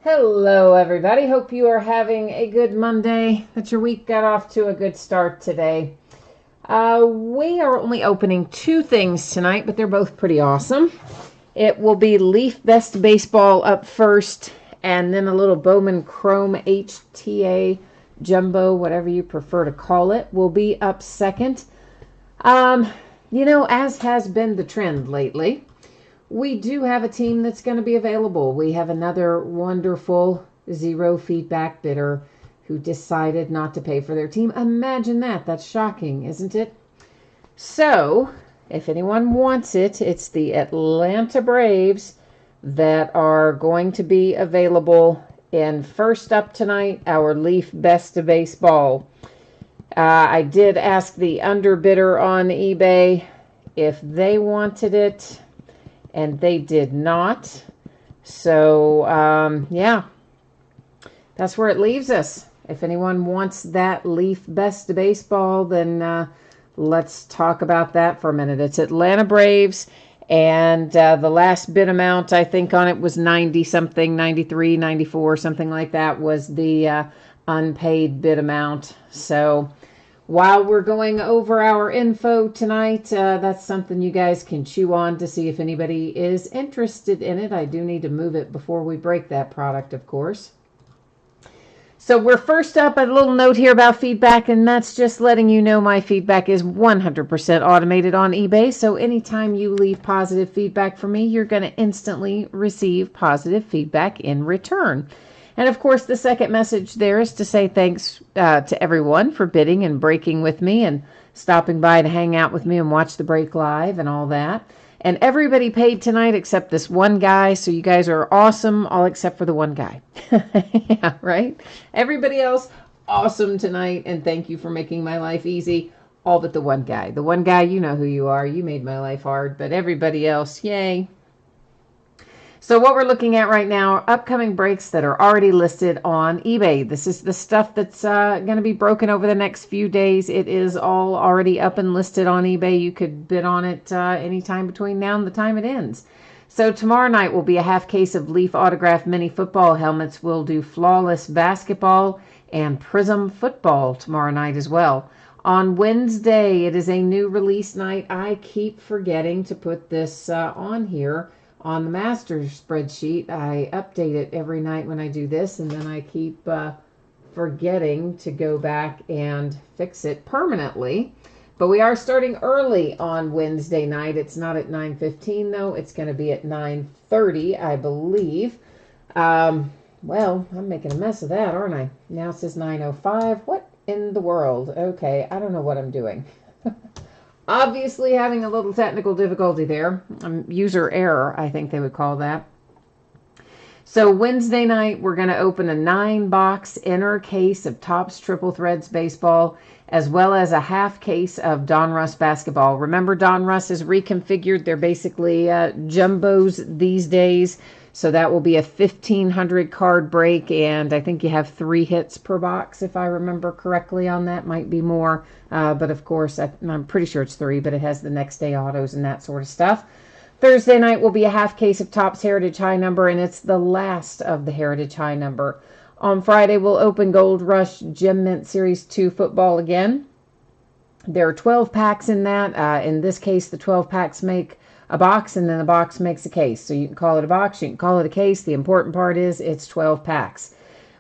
Hello, everybody. Hope you are having a good Monday, that your week got off to a good start today. We are only opening two things tonight, but they're both pretty awesome. It will be Leaf Best Baseball up first, and then a little Bowman Chrome HTA Jumbo, whatever you prefer to call it, will be up second. As has been the trend lately, we do have a team that's going to be available. We have another wonderful zero feedback bidder who decided not to pay for their team. Imagine that. That's shocking, isn't it? So, if anyone wants it, it's the Atlanta Braves that are going to be available. And first up tonight, our Leaf Best of Baseball. I did ask the underbidder on eBay if they wanted it, and they did not. So, that's where it leaves us. If anyone wants that Leaf Best Baseball, then let's talk about that for a minute. It's Atlanta Braves, and the last bid amount, I think, on it was 90-something, 93, 94, something like that was the unpaid bid amount. So while we're going over our info tonight, that's something you guys can chew on to see if anybody is interested in it. I do need to move it before we break that product, of course. So we're first up, a little note here about feedback, and that's just letting you know my feedback is 100% automated on eBay. So anytime you leave positive feedback for me, you're going to instantly receive positive feedback in return. And of course, the second message there is to say thanks to everyone for bidding and breaking with me and stopping by to hang out with me and watch the break live and all that. And everybody paid tonight except this one guy. So you guys are awesome, all except for the one guy. Yeah, right? Everybody else, awesome tonight. And thank you for making my life easy. All but the one guy. The one guy, you know who you are. You made my life hard. But everybody else, yay. So what we're looking at right now are upcoming breaks that are already listed on eBay. This is the stuff that's going to be broken over the next few days. It is all already up and listed on eBay. You could bid on it anytime between now and the time it ends. So tomorrow night will be a half case of Leaf Autograph Mini Football helmets. We'll do Flawless Basketball and Prism Football tomorrow night as well. On Wednesday, it is a new release night. I keep forgetting to put this on here. On the master spreadsheet, I update it every night when I do this, and then I keep forgetting to go back and fix it permanently. But we are starting early on Wednesday night. It's not at 9:15, though. It's going to be at 9:30, I believe. Well, I'm making a mess of that, aren't I? Now it says 9:05. What in the world? Okay, I don't know what I'm doing. Obviously having a little technical difficulty there. User error, I think they would call that. So Wednesday night, we're going to open a 9-box inner case of Topps Triple Threads Baseball, as well as a half case of Donruss Basketball. Remember, Donruss is reconfigured. They're basically jumbos these days. So that will be a 1,500 card break, and I think you have 3 hits per box, if I remember correctly on that. Might be more, but of course, I'm pretty sure it's 3, but it has the next day autos and that sort of stuff. Thursday night will be a half case of Topps Heritage High Number, and it's the last of the Heritage High Number. On Friday, we'll open Gold Rush Gem Mint Series 2 football again. There are 12 packs in that. In this case, the 12 packs make a box, and then the box makes a case. So you can call it a box, you can call it a case. The important part is it's 12 packs.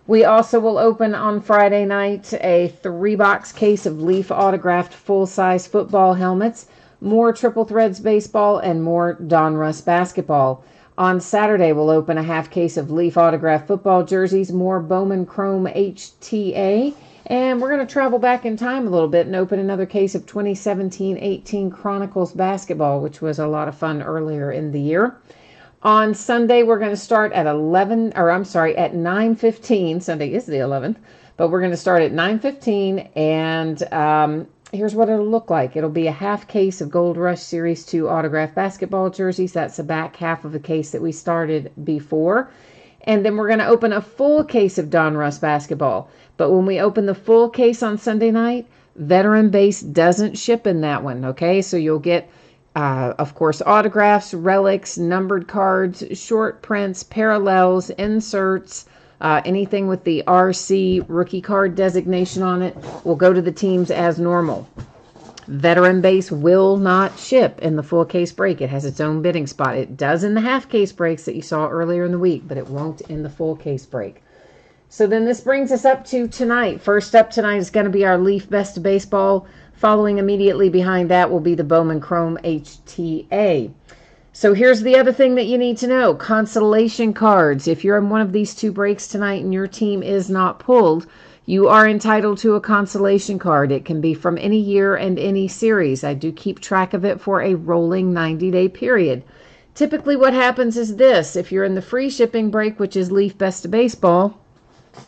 We also will open on Friday night a 3-box case of Leaf autographed full-size football helmets, more Triple Threads baseball, and more Donruss basketball. On Saturday, we'll open a half case of Leaf autographed football jerseys, more Bowman Chrome HTA, and we're going to travel back in time a little bit and open another case of 2017-18 Chronicles basketball, which was a lot of fun earlier in the year. On Sunday, we're going to start at 9:15. Sunday is the 11th, but we're going to start at 9:15, and here's what it'll look like. It'll be a half case of Gold Rush Series 2 autographed basketball jerseys. That's the back half of the case that we started before. And then we're going to open a full case of Donruss basketball. But when we open the full case on Sunday night, Veteran Base doesn't ship in that one, okay? So you'll get Of course, autographs, relics, numbered cards, short prints, parallels, inserts, anything with the RC rookie card designation on it will go to the teams as normal. Veteran base will not ship in the full case break. It has its own bidding spot. It does in the half case breaks that you saw earlier in the week, but it won't in the full case break. So then this brings us up to tonight. First up tonight is going to be our Leaf Best of Baseball. Following immediately behind that will be the Bowman Chrome HTA. So here's the other thing that you need to know. Consolation cards. If you're in one of these two breaks tonight and your team is not pulled, you are entitled to a consolation card. It can be from any year and any series. I do keep track of it for a rolling 90-day period. Typically what happens is this. If you're in the free shipping break, which is Leaf Best of Baseball,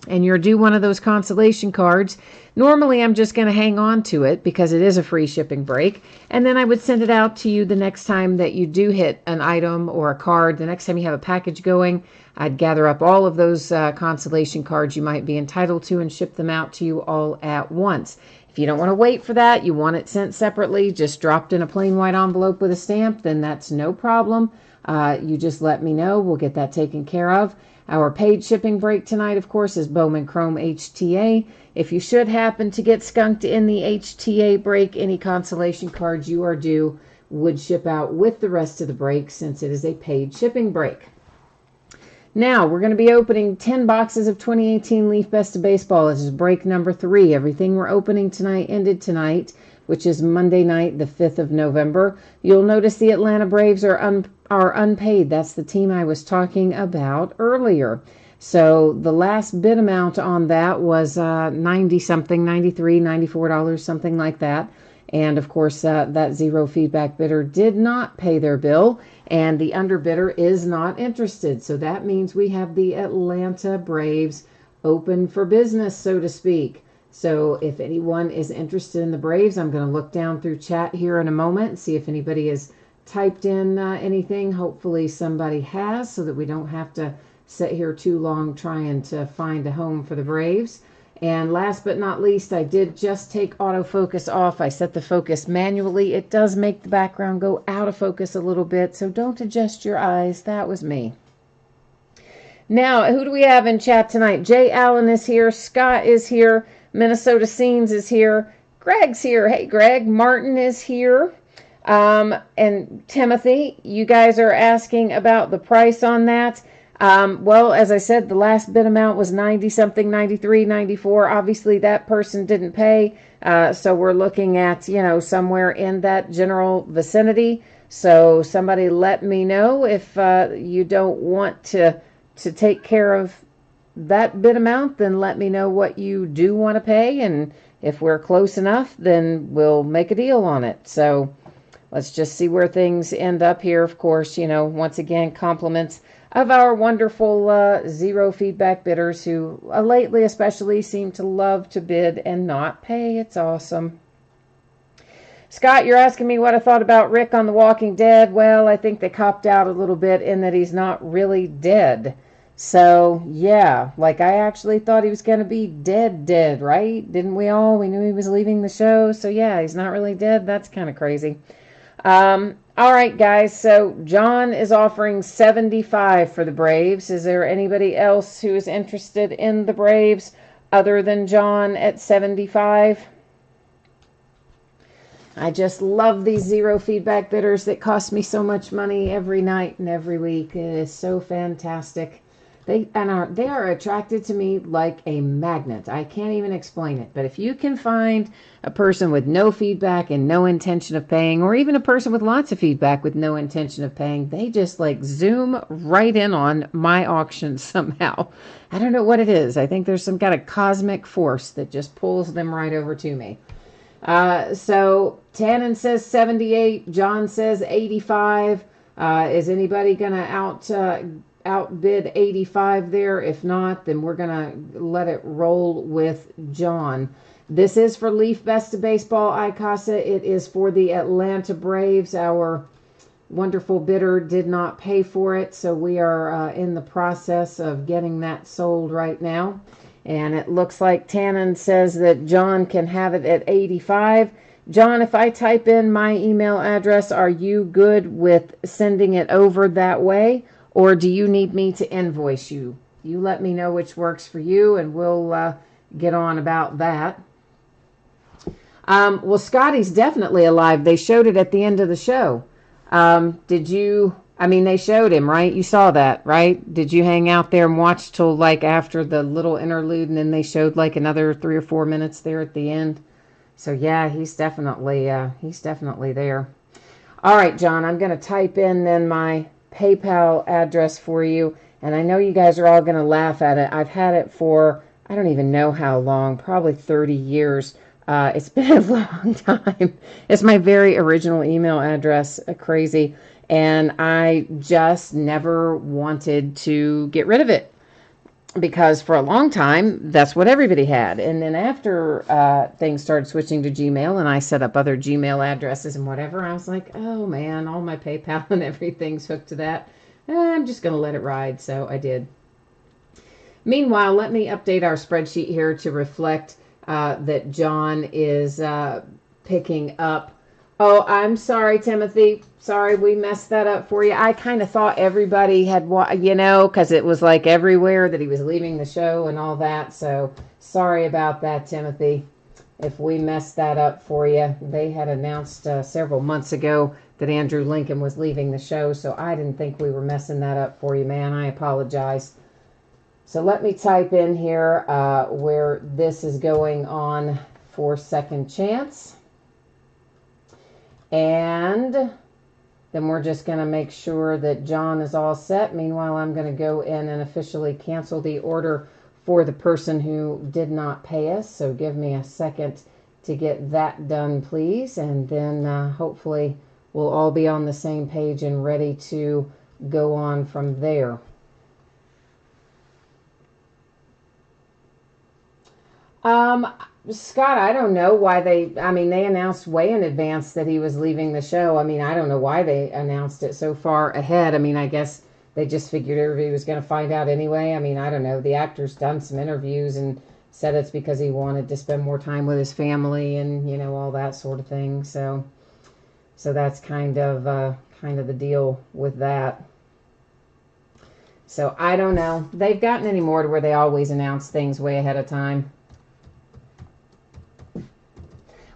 and you're due one of those consolation cards, normally I'm just going to hang on to it because it is a free shipping break, and then I would send it out to you the next time that you do hit an item or a card. The next time you have a package going, I'd gather up all of those consolation cards you might be entitled to and ship them out to you all at once. If you don't want to wait for that, you want it sent separately, just dropped in a plain white envelope with a stamp, then that's no problem. You just let me know. We'll get that taken care of. Our paid shipping break tonight, of course, is Bowman Chrome HTA. If you should happen to get skunked in the HTA break, any consolation cards you are due would ship out with the rest of the break since it is a paid shipping break. Now, we're going to be opening 10 boxes of 2018 Leaf Best of Baseball. This is break number 3. Everything we're opening tonight ended tonight, which is Monday night, the 5th of November. You'll notice the Atlanta Braves are unpaid. That's the team I was talking about earlier. So the last bid amount on that was 90-something, $93, $94, something like that. And, of course, that zero feedback bidder did not pay their bill, and the underbidder is not interested. So that means we have the Atlanta Braves open for business, so to speak. So if anyone is interested in the Braves, I'm going to look down through chat here in a moment and see if anybody has typed in anything. Hopefully somebody has, so that we don't have to sit here too long trying to find a home for the Braves. And last but not least, I did just take autofocus off. I set the focus manually. It does make the background go out of focus a little bit, so don't adjust your eyes. That was me. Now, who do we have in chat tonight? Jay Allen is here. Scott is here. Minnesota Scenes is here. Greg's here. Hey, Greg. Martin is here. And Timothy, you guys are asking about the price on that. Well, as I said, the last bid amount was 90-something, 93, 94. Obviously, that person didn't pay. So we're looking at, somewhere in that general vicinity. So somebody let me know if you don't want to take care of that bid amount, then let me know what you do want to pay. And if we're close enough, then we'll make a deal on it. So let's just see where things end up here. Of course, once again, compliments of our wonderful zero feedback bidders who lately especially seem to love to bid and not pay. It's awesome. Scott, you're asking me what I thought about Rick on The Walking Dead. Well, I think they copped out a little bit in that he's not really dead. So, yeah, I actually thought he was going to be dead, right? Didn't we all? We knew he was leaving the show. So, yeah, he's not really dead. That's kind of crazy. All right, guys, so John is offering $75 for the Braves. Is there anybody else who is interested in the Braves other than John at $75? I just love these zero feedback bidders that cost me so much money every night and every week. It is so fantastic. They are attracted to me like a magnet. I can't even explain it. But if you can find a person with no feedback and no intention of paying, or even a person with lots of feedback with no intention of paying, they just zoom right in on my auction somehow. I don't know what it is. I think there's some kind of cosmic force that just pulls them right over to me. So Tannen says 78. John says 85. Is anybody going to outbid 85 there? If not, then we're going to let it roll with John. This is for Leaf Best of Baseball, Icasa. It is for the Atlanta Braves. Our wonderful bidder did not pay for it, so we are in the process of getting that sold right now. And it looks like Tannen says that John can have it at 85. John, if I type in my email address, are you good with sending it over that way? Or do you need me to invoice you? You let me know which works for you, and we'll get on about that. Well, Scotty's definitely alive. They showed it at the end of the show. Did you... I mean, they showed him, right? You saw that, right? Did you hang out there and watch till like after the little interlude, and then they showed like another 3 or 4 minutes there at the end? So yeah, he's definitely there. All right, John, I'm going to type in then my PayPal address for you, and I know you guys are all going to laugh at it. I've had it for I don't even know how long, probably 30 years. It's been a long time. It's my very original email address, crazy. And I just never wanted to get rid of it because for a long time, that's what everybody had. And then after things started switching to Gmail and I set up other Gmail addresses and whatever, I was like, oh man, all my PayPal and everything's hooked to that. I'm just going to let it ride. So I did. Meanwhile, let me update our spreadsheet here to reflect that John is picking up. Oh, I'm sorry, Timothy. Sorry, we messed that up for you. I kind of thought everybody had, because it was like everywhere that he was leaving the show and all that. So sorry about that, Timothy, if we messed that up for you. They had announced several months ago that Andrew Lincoln was leaving the show, so I didn't think we were messing that up for you, man. I apologize. So let me type in here where this is going on for Second Chance. And then we're just going to make sure that John is all set. Meanwhile, I'm going to go in and officially cancel the order for the person who did not pay us. So give me a second to get that done, please. And then hopefully we'll all be on the same page and ready to go on from there. Scott, I don't know why they announced way in advance that he was leaving the show. I mean, I don't know why they announced it so far ahead. I mean, I guess they just figured everybody was going to find out anyway. I mean, I don't know. The actor's done some interviews and said it's because he wanted to spend more time with his family and, all that sort of thing. So that's kind of the deal with that. So I don't know. They've gotten any more to where they always announce things way ahead of time.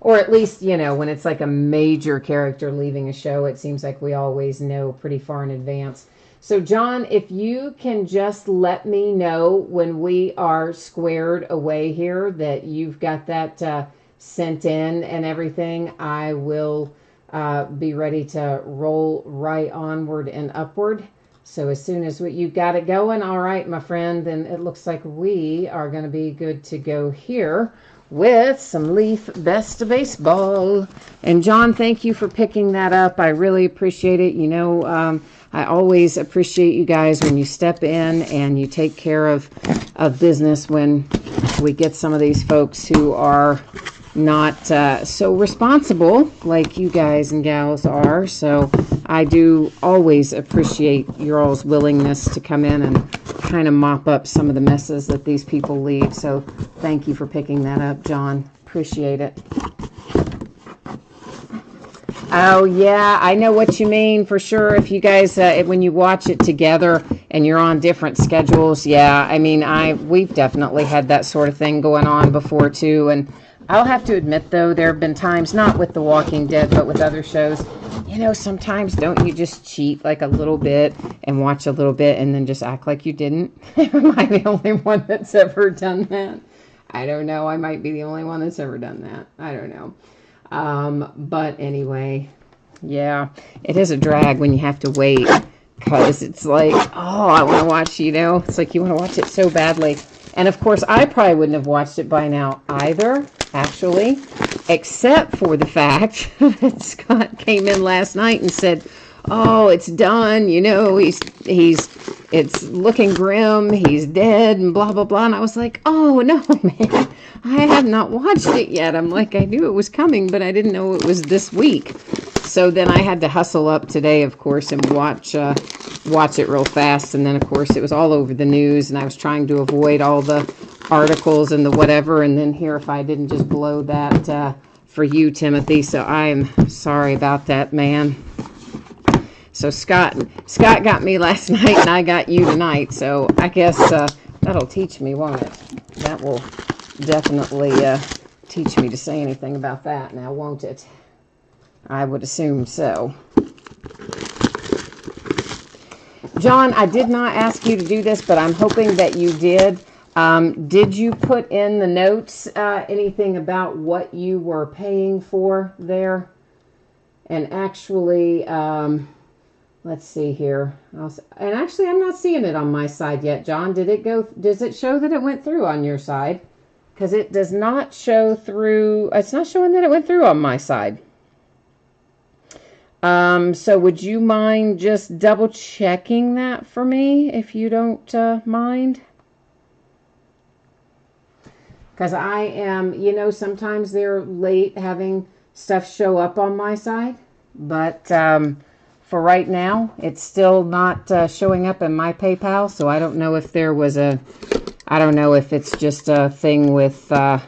Or at least, when it's like a major character leaving a show, it seems like we always know pretty far in advance. So, John, if you can just let me know when we are squared away here that you've got that sent in and everything, I will be ready to roll right onward and upward. So as soon as you got it going, all right, my friend, then it looks like we are going to be good to go here with some Leaf Best of Baseball. And John, thank you for picking that up. I really appreciate it. I always appreciate you guys when you step in and you take care of business when we get some of these folks who are not so responsible like you guys and gals are. So I do always appreciate your all's willingness to come in and kind of mop up some of the messes that these people leave. So thank you for picking that up, John. Appreciate it. Oh, yeah, I know what you mean for sure. If you guys, when you watch it together and you're on different schedules, yeah, I mean, we've definitely had that sort of thing going on before too. And I'll have to admit, though, there have been times, not with The Walking Dead, but with other shows, sometimes don't you just cheat like a little bit and watch a little bit and then just act like you didn't? Am I the only one that's ever done that? I don't know. I might be the only one that's ever done that. I don't know. But anyway, yeah, it is a drag when you have to wait because it's like, oh, I want to watch, it's like you want to watch it so badly. And of course, I probably wouldn't have watched it by now either, actually, except for the fact that Scott came in last night and said, oh, it's done, it's looking grim, he's dead, and blah, blah, blah. And I was like, oh, no, man, I have not watched it yet. I'm like, I knew it was coming, but I didn't know it was this week. So then I had to hustle up today, of course, and watch it real fast. And then, of course, it was all over the news, and I was trying to avoid all the articles and the whatever. And then here, if I didn't just blow that for you, Timothy. So I'm sorry about that, man. So Scott got me last night, and I got you tonight. So I guess that'll teach me, won't it? That will definitely teach me to say anything about that now, won't it? I would assume so. John, I did not ask you to do this, but I'm hoping that you did. Did you put in the notes anything about what you were paying for there? And actually, let's see here. And actually, I'm not seeing it on my side yet, John. Does it show that it went through on your side? Because it does not show through. It's not showing that it went through on my side. So would you mind just double checking that for me, if you don't mind? Because I am, sometimes they're late having stuff show up on my side. But for right now, it's still not showing up in my PayPal. So I don't know if there was I don't know if it's just a thing with PayPal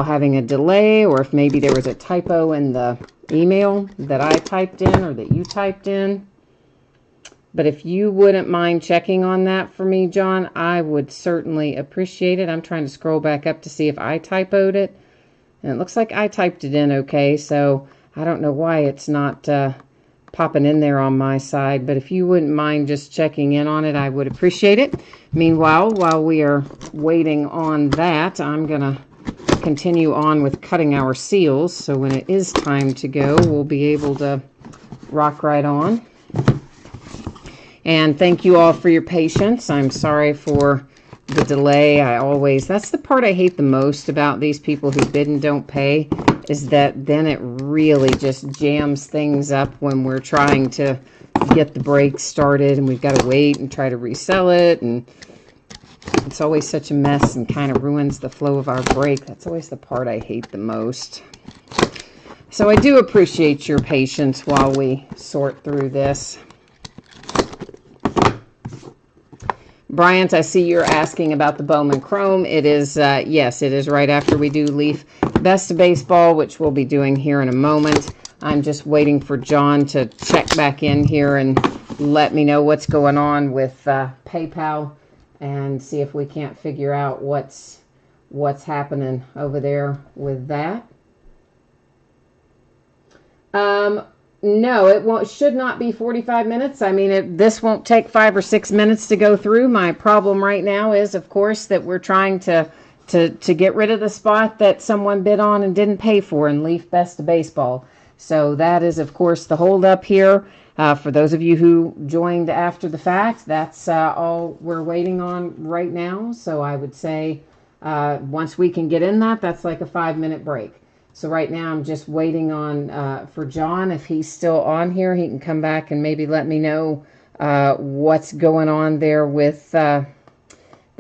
having a delay, or if maybe there was a typo in the email that I typed in or that you typed in. But if you wouldn't mind checking on that for me, John, I would certainly appreciate it. I'm trying to scroll back up to see if I typoed it. And it looks like I typed it in okay, so I don't know why it's not popping in there on my side. But if you wouldn't mind just checking in on it, I would appreciate it. Meanwhile, while we are waiting on that, I'm going to continue on with cutting our seals, so when it is time to go, we'll be able to rock right on. And thank you all for your patience. I'm sorry for the delay. That's the part I hate the most about these people who bid and don't pay, is that then it really just jams things up when we're trying to get the break started, and we've got to wait and try to resell it, and it's always such a mess and kind of ruins the flow of our break. That's always the part I hate the most. So I do appreciate your patience while we sort through this. Bryant, I see you're asking about the Bowman Chrome. It is, yes, it is right after we do Leaf Best of Baseball, which we'll be doing here in a moment. I'm just waiting for John to check back in here and let me know what's going on with PayPal, and see if we can't figure out what's happening over there with that. No, it should not be 45 minutes. I mean, this won't take 5 or 6 minutes to go through. My problem right now is, of course, that we're trying to get rid of the spot that someone bid on and didn't pay for in Leaf Best of Baseball. So that is, of course, the holdup here. For those of you who joined after the fact, that's all we're waiting on right now. So I would say once we can get in that's like a 5-minute break. So right now I'm just waiting on for John. If he's still on here, he can come back and maybe let me know what's going on there with the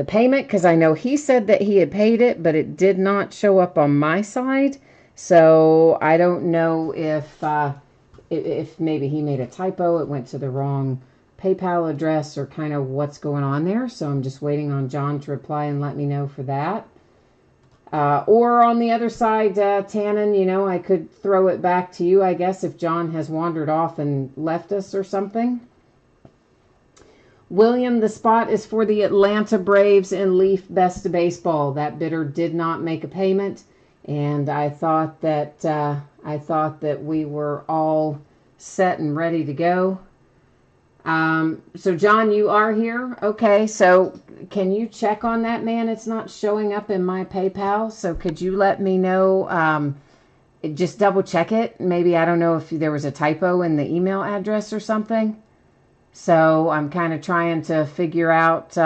payment, because I know he said that he had paid it, but it did not show up on my side. So I don't know if maybe he made a typo, it went to the wrong PayPal address, or kind of what's going on there. So I'm just waiting on John to reply and let me know for that. Or on the other side, Tannen, I could throw it back to you, I guess, if John has wandered off and left us or something. William, the spot is for the Atlanta Braves in Leaf Best of Baseball. That bidder did not make a payment, and I thought that we were all set and ready to go. So John, you are here. Okay, so can you check on that, man? It's not showing up in my PayPal. So could you let me know, just double check it. Maybe, I don't know if there was a typo in the email address or something. So I'm kind of trying to figure out,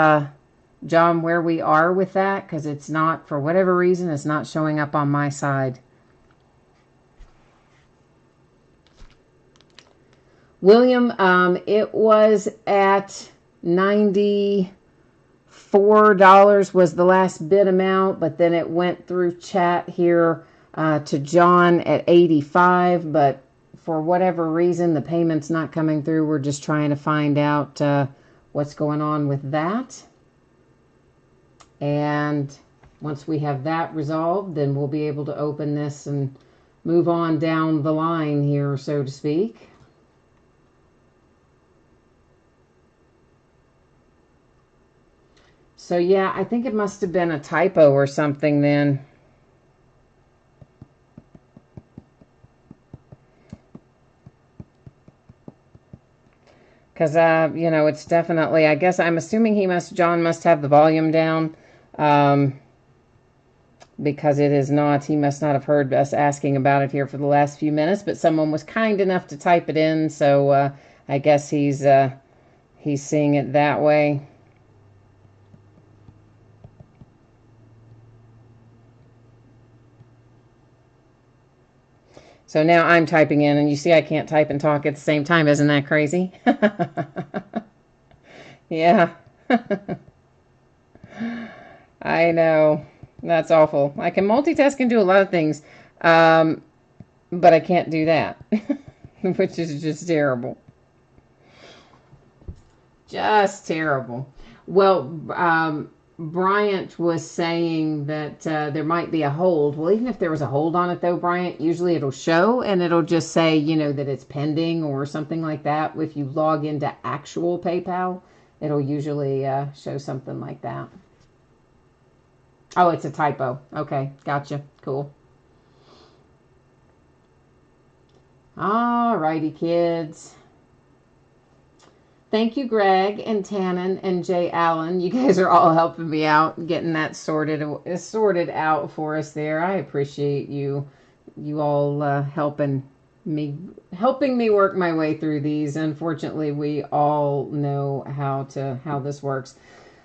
John, where we are with that, because it's not, for whatever reason, it's not showing up on my side. William, it was at $94 was the last bid amount, but then it went through chat here to John at $85, but for whatever reason, the payment's not coming through. We're just trying to find out what's going on with that. And once we have that resolved, then we'll be able to open this and move on down the line here, so to speak. So yeah, I think it must have been a typo or something then. Because, you know, it's definitely, I guess I'm assuming John must have the volume down. Because it is not, he must not have heard us asking about it here for the last few minutes, but someone was kind enough to type it in, so I guess he's seeing it that way. So now I'm typing in, and you see I can't type and talk at the same time. Isn't that crazy? Yeah. I know. That's awful. I can multitask and do a lot of things, but I can't do that, which is just terrible. Just terrible. Well, Bryant was saying that there might be a hold. Well, even if there was a hold on it, though, Bryant, usually it'll show and it'll just say, you know, that it's pending or something like that. If you log into actual PayPal, it'll usually show something like that. Oh, it's a typo. Okay, gotcha. Cool. All righty, kids. Thank you, Greg and Tannen and Jay Allen. You guys are all helping me out, getting that sorted out for us there. I appreciate you all helping me work my way through these. Unfortunately, we all know how this works.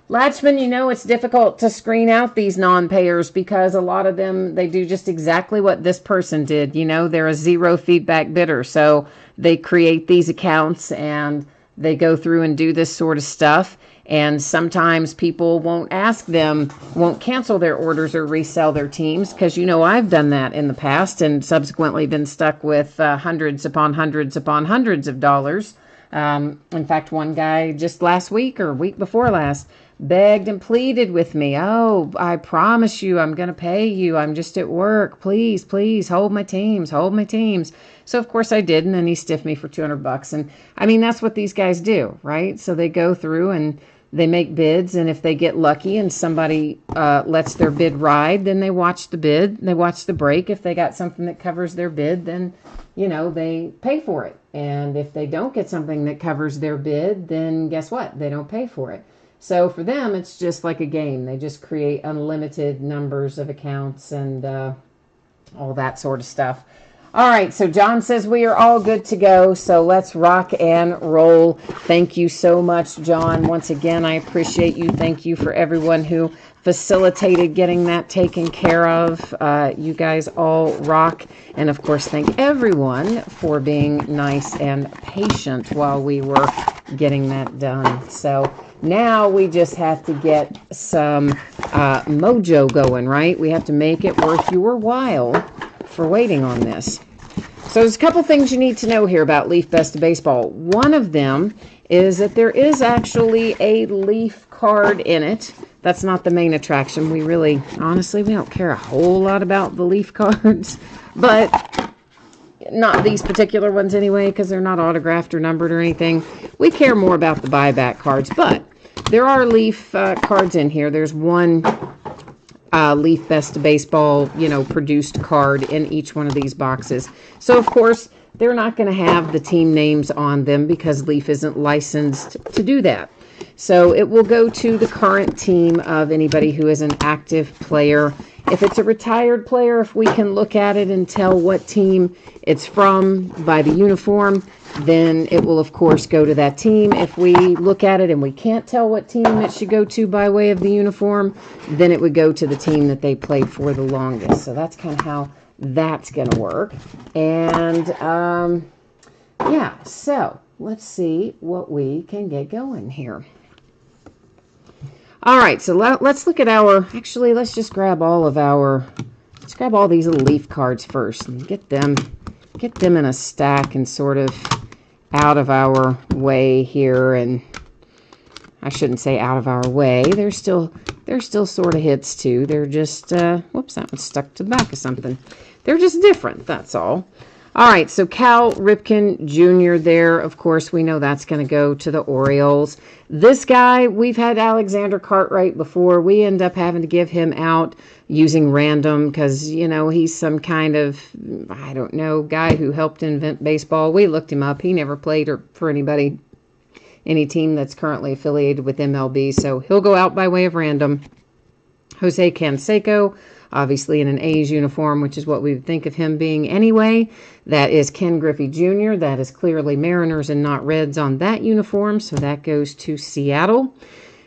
Latchman, you know, it's difficult to screen out these non-payers because a lot of them, they do just exactly what this person did. You know, they're a zero feedback bidder. So they create these accounts and they go through and do this sort of stuff. And sometimes people won't cancel their orders or resell their teams because, you know, I've done that in the past and subsequently been stuck with hundreds upon hundreds upon hundreds of dollars. In fact, one guy just last week or week before last begged and pleaded with me. Oh, I promise you, I'm going to pay you. I'm just at work. Please, please hold my teams, hold my teams. So of course I did. And then he stiffed me for $200. And I mean, that's what these guys do, right? So they go through and they make bids. And if they get lucky and somebody lets their bid ride, then they watch the bid, they watch the break. If they got something that covers their bid, then, you know, they pay for it. And if they don't get something that covers their bid, then guess what? They don't pay for it. So for them, it's just like a game. They just create unlimited numbers of accounts and all that sort of stuff. All right, so John says we are all good to go, so let's rock and roll. Thank you so much, John. Once again, I appreciate you. Thank you for everyone who facilitated getting that taken care of. You guys all rock. And of course, thank everyone for being nice and patient while we were getting that done. So now we just have to get some mojo going, right? We have to make it worth your while for waiting on this. So there's a couple things you need to know here about Leaf Best of Baseball. One of them is that there is actually a Leaf card in it. That's not the main attraction. We really, honestly, we don't care a whole lot about the Leaf cards, but not these particular ones anyway, because they're not autographed or numbered or anything. We care more about the buyback cards, but there are Leaf cards in here. There's one Leaf Best of Baseball, you know, produced card in each one of these boxes. So, of course, they're not going to have the team names on them because Leaf isn't licensed to do that. So it will go to the current team of anybody who is an active player. If it's a retired player, if we can look at it and tell what team it's from by the uniform, then it will, of course, go to that team. If we look at it and we can't tell what team it should go to by way of the uniform, then it would go to the team that they played for the longest. So that's kind of how that's going to work. And, yeah, so let's see what we can get going here. All right, so let's look at actually, let's just grab let's grab all these little Leaf cards first and get them in a stack and sort of out of our way here. And I shouldn't say out of our way. They're still they're still sort of hits too. They're just, whoops, that one's stuck to the back of something. They're just different, that's all. All right, so Cal Ripken Jr. there, of course, we know that's going to go to the Orioles. This guy, we've had Alexander Cartwright before. We end up having to give him out using random because, you know, he's some kind of, I don't know, guy who helped invent baseball. We looked him up. He never played for anybody, any team that's currently affiliated with MLB, so he'll go out by way of random. Jose Canseco, obviously in an A's uniform, which is what we would think of him being anyway. That is Ken Griffey Jr. That is clearly Mariners and not Reds on that uniform, so that goes to Seattle.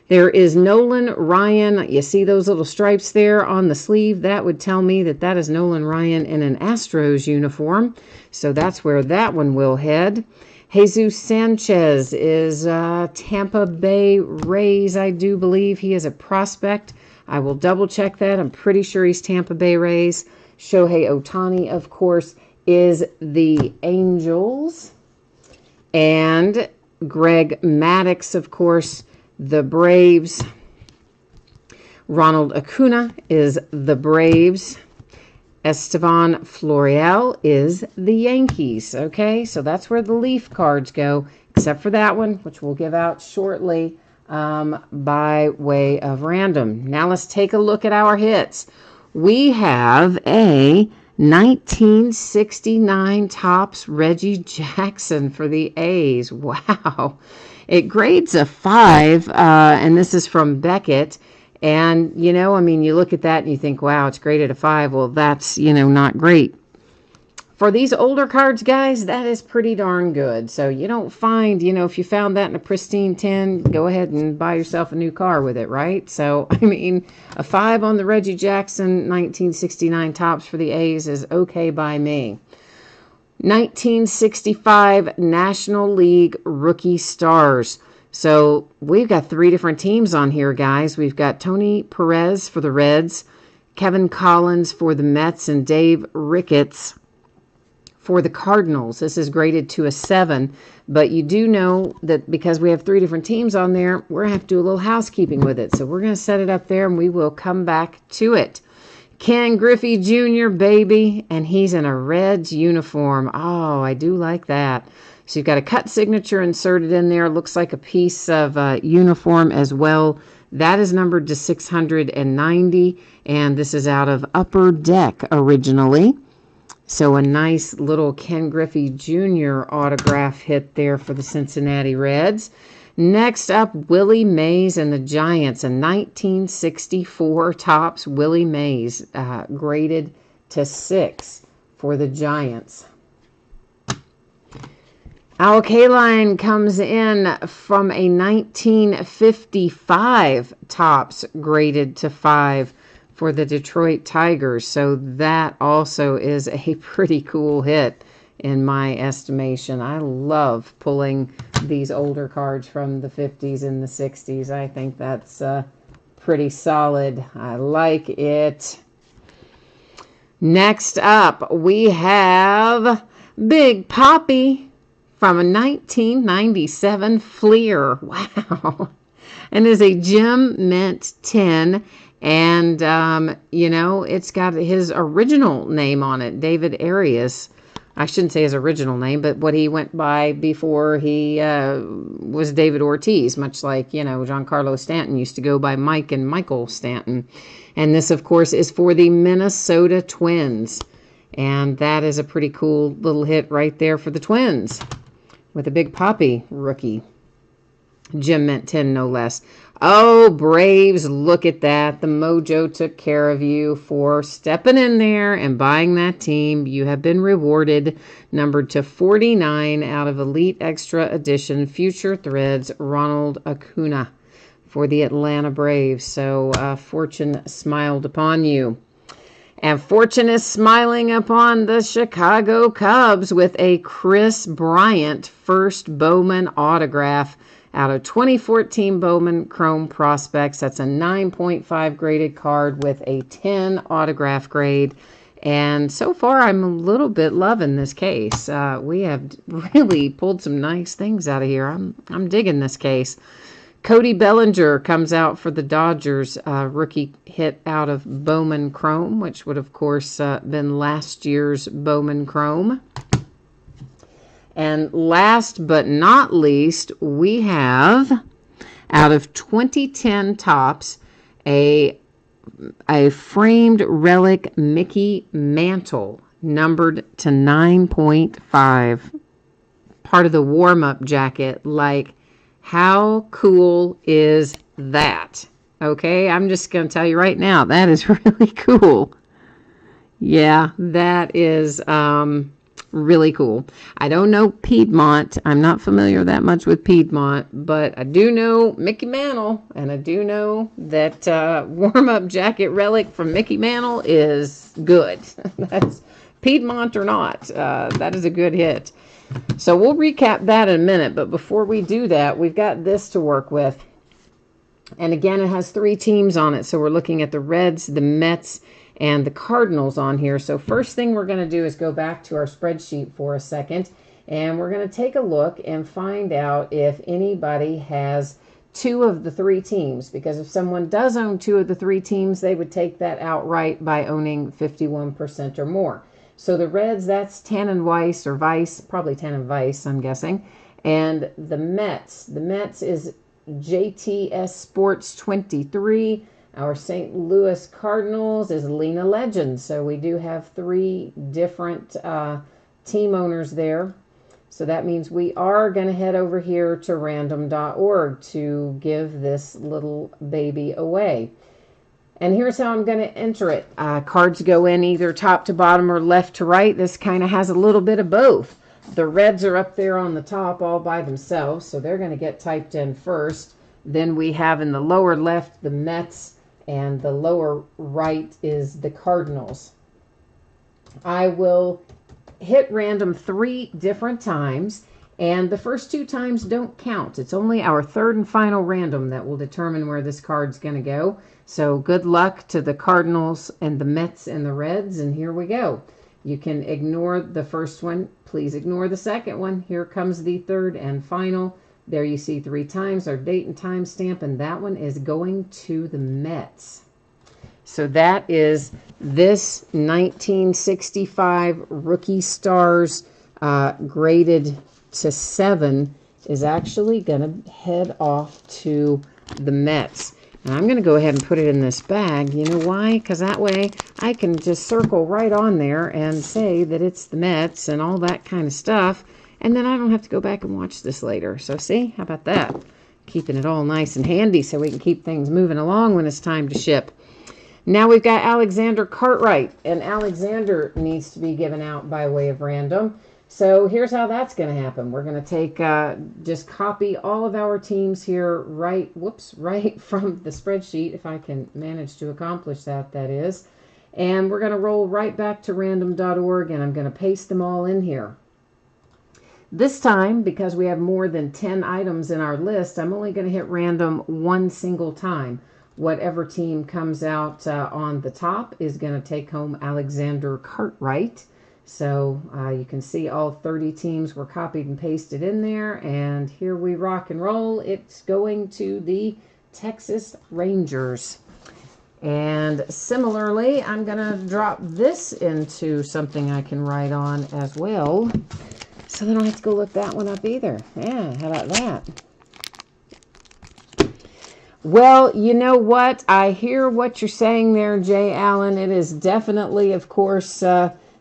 There is Nolan Ryan. You see those little stripes there on the sleeve? That would tell me that that is Nolan Ryan in an Astros uniform, so that's where that one will head. Jesus Sanchez is Tampa Bay Rays, I do believe. He is a prospect. I will double check that. I'm pretty sure he's Tampa Bay Rays. Shohei Ohtani, of course, is the Angels. And Greg Maddux, of course, the Braves. Ronald Acuna is the Braves. Estevan Florial is the Yankees. Okay, so that's where the Leaf cards go, except for that one, which we'll give out shortly. By way of random. Now let's take a look at our hits. We have a 1969 Topps Reggie Jackson for the A's. Wow. It grades a 5, and this is from Beckett. And, you know, I mean, you look at that and you think, wow, it's graded a 5. Well, that's, you know, not great. For these older cards, guys, that is pretty darn good. So you don't find, you know, if you found that in a pristine 10, go ahead and buy yourself a new car with it, right? So, I mean, a 5 on the Reggie Jackson 1969 Topps for the A's is okay by me. 1965 National League Rookie Stars. So we've got 3 different teams on here, guys. We've got Tony Perez for the Reds, Kevin Collins for the Mets, and Dave Ricketts for the Cardinals. This is graded to a 7, but you do know that because we have 3 different teams on there, we're going to have to do a little housekeeping with it. So we're going to set it up there and we will come back to it. Ken Griffey Jr., baby, and he's in a Reds uniform. Oh, I do like that. So you've got a cut signature inserted in there. Looks like a piece of uniform as well. That is numbered to 690, and this is out of Upper Deck originally. So a nice little Ken Griffey Jr. autograph hit there for the Cincinnati Reds. Next up, Willie Mays and the Giants, a 1964 Topps Willie Mays, graded to 6 for the Giants. Al Kaline comes in from a 1955 Topps, graded to 5 for the Detroit Tigers. So that also is a pretty cool hit in my estimation. I love pulling these older cards from the 50s and the 60s. I think that's pretty solid. I like it. Next up, we have Big Papi from a 1997 Fleer. Wow. And is a Gem Mint 10. And, you know, it's got his original name on it, David Arias. I shouldn't say his original name, but what he went by before he was David Ortiz, much like, you know, Giancarlo Stanton used to go by Mike and Michael Stanton. And this, of course, is for the Minnesota Twins. And that is a pretty cool little hit right there for the Twins with a Big Papi rookie. Gem Mint 10, no less. Oh, Braves, look at that. The mojo took care of you for stepping in there and buying that team. You have been rewarded. Numbered to 49 out of Elite Extra Edition Future Threads, Ronald Acuna for the Atlanta Braves. So fortune smiled upon you. And fortune is smiling upon the Chicago Cubs with a Chris Bryant first Bowman autograph out of 2014 Bowman Chrome Prospects. That's a 9.5 graded card with a 10 autograph grade. And so far, I'm a little bit loving this case. We have really pulled some nice things out of here. I'm digging this case. Cody Bellinger comes out for the Dodgers. Rookie hit out of Bowman Chrome, which would, of course, been last year's Bowman Chrome. And last but not least, we have, out of 2010 Topps, a framed relic Mickey Mantle, numbered to 9.5. Part of the warm-up jacket. Like, how cool is that? Okay, I'm just going to tell you right now, that is really cool. Yeah, that is really cool. I don't know Piedmont. I'm not familiar that much with Piedmont, but I do know Mickey Mantle, and I do know that warm-up jacket relic from Mickey Mantle is good. That's Piedmont or not. That is a good hit. So we'll recap that in a minute, but before we do that, we've got this to work with. And again, it has 3 teams on it, so we're looking at the Reds, the Mets, and the Cardinals on here. So first thing we're going to do is go back to our spreadsheet for a second, and we're going to take a look and find out if anybody has 2 of the 3 teams, because if someone does own 2 of the 3 teams, they would take that outright by owning 51% or more. So the Reds, that's Tannen Weiss or Vice, probably Tannen Weiss, I'm guessing. And the Mets is JTS Sports 23. Our St. Louis Cardinals is Lena Legend. So we do have 3 different team owners there. So that means we are going to head over here to random.org to give this little baby away. And here's how I'm going to enter it. Cards go in either top to bottom or left to right. This kind of has a little bit of both. The Reds are up there on the top all by themselves, so they're going to get typed in first. Then we have in the lower left the Mets, and the lower right is the Cardinals. I will hit random 3 different times, and the first 2 times don't count. It's only our 3rd and final random that will determine where this card's going to go. So good luck to the Cardinals and the Mets and the Reds, and here we go. You can ignore the first one. Please ignore the second one. Here comes the 3rd and final. There you see 3 times our date and time stamp, and that one is going to the Mets. So that is this 1965 Rookie Stars graded to 7 is actually going to head off to the Mets. And I'm going to go ahead and put it in this bag. You know why? Because that way I can just circle right on there and say that it's the Mets and all that kind of stuff. And then I don't have to go back and watch this later. So see, how about that? Keeping it all nice and handy so we can keep things moving along when it's time to ship. Now we've got Alexander Cartwright. And Alexander needs to be given out by way of random. So here's how that's going to happen. We're going to take, just copy all of our teams here right from the spreadsheet, if I can manage to accomplish that, that is. And we're going to roll right back to random.org, and I'm going to paste them all in here. This time, because we have more than 10 items in our list, I'm only going to hit random 1 single time. Whatever team comes out on the top is going to take home Alexander Cartwright. So you can see all 30 teams were copied and pasted in there, and here we rock and roll. It's going to the Texas Rangers. And similarly, I'm going to drop this into something I can write on as well, so I don't have to go look that one up either. Yeah, how about that? Well, you know what? I hear what you're saying there, Jay Allen. It is definitely, of course,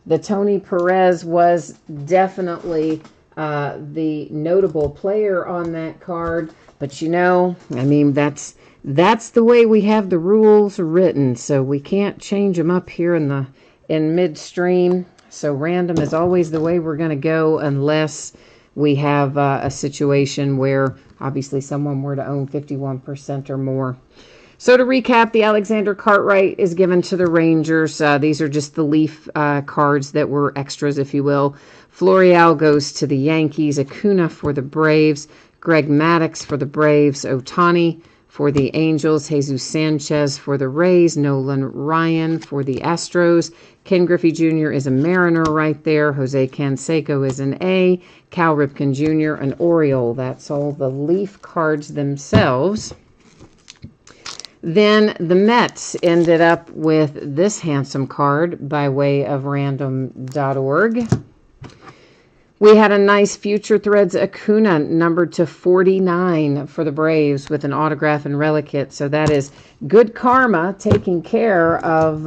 the Tony Perez was definitely the notable player on that card. But, you know, I mean, that's the way we have the rules written. So we can't change them up here in midstream. So random is always the way we're going to go unless we have a situation where obviously someone were to own 51% or more. So to recap, the Alexander Cartwright is given to the Rangers. These are just the Leaf cards that were extras, if you will. Florial goes to the Yankees. Acuna for the Braves. Greg Maddux for the Braves. Ohtani For the Angels, Jesus Sanchez. For the Rays, Nolan Ryan. For the Astros, Ken Griffey Jr. is a Mariner right there. Jose Canseco is an A. Cal Ripken Jr., an Oriole. That's all the Leaf cards themselves. Then the Mets ended up with this handsome card by way of random.org. We had a nice Future Threads Acuna numbered to 49 for the Braves with an autograph and relic kit. So that is good karma taking care of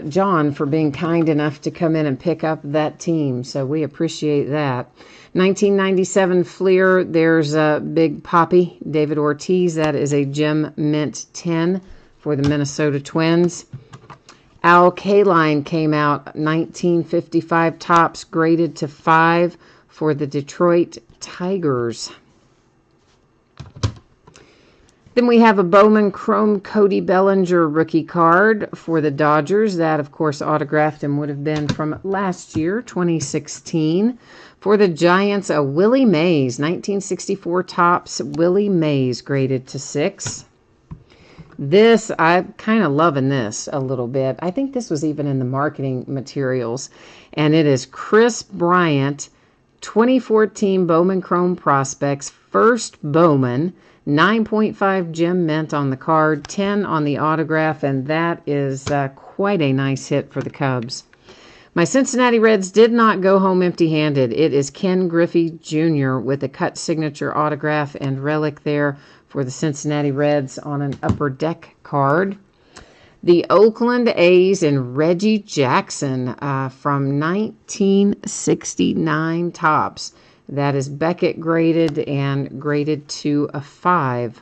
John for being kind enough to come in and pick up that team. So we appreciate that. 1997 Fleer, there's a Big Poppy, David Ortiz. That is a Gem Mint 10 for the Minnesota Twins. Al Kaline came out 1955 tops, graded to 5 for the Detroit Tigers. Then we have a Bowman Chrome Cody Bellinger rookie card for the Dodgers. That, of course, autographed and would have been from last year, 2016. For the Giants, a Willie Mays, 1964 tops, Willie Mays, graded to 6. This, I'm kind of loving this a little bit. I think this was even in the marketing materials. And it is Chris Bryant, 2014 Bowman Chrome Prospects, first Bowman, 9.5 Gem Mint on the card, 10 on the autograph, and that is quite a nice hit for the Cubs. My Cincinnati Reds did not go home empty-handed. It is Ken Griffey Jr. with a cut signature autograph and relic there for the Cincinnati Reds on an upper deck card. The Oakland A's and Reggie Jackson from 1969 tops. That is Beckett graded and graded to a 5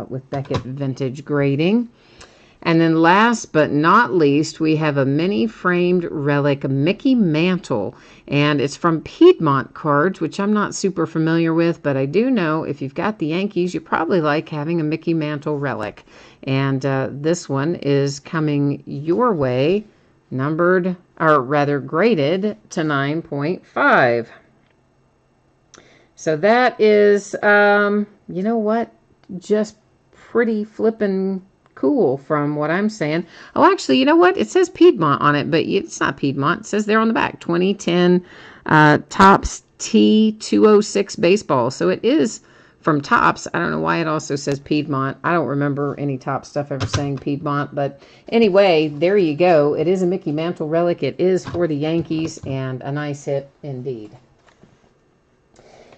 with Beckett vintage grading. And then last but not least, we have a mini framed relic Mickey Mantle. And it's from Piedmont Cards, which I'm not super familiar with, but I do know if you've got the Yankees, you probably like having a Mickey Mantle relic. And this one is coming your way, numbered, or rather graded to 9.5. So that is, you know what, just pretty flippin' cool from what I'm saying. Oh, actually, you know what? It says Piedmont on it, but it's not Piedmont. It says there on the back, 2010 Topps T206 baseball. So it is from Topps. I don't know why it also says Piedmont. I don't remember any Topps stuff ever saying Piedmont, but anyway, there you go. It is a Mickey Mantle relic. It is for the Yankees, and a nice hit indeed.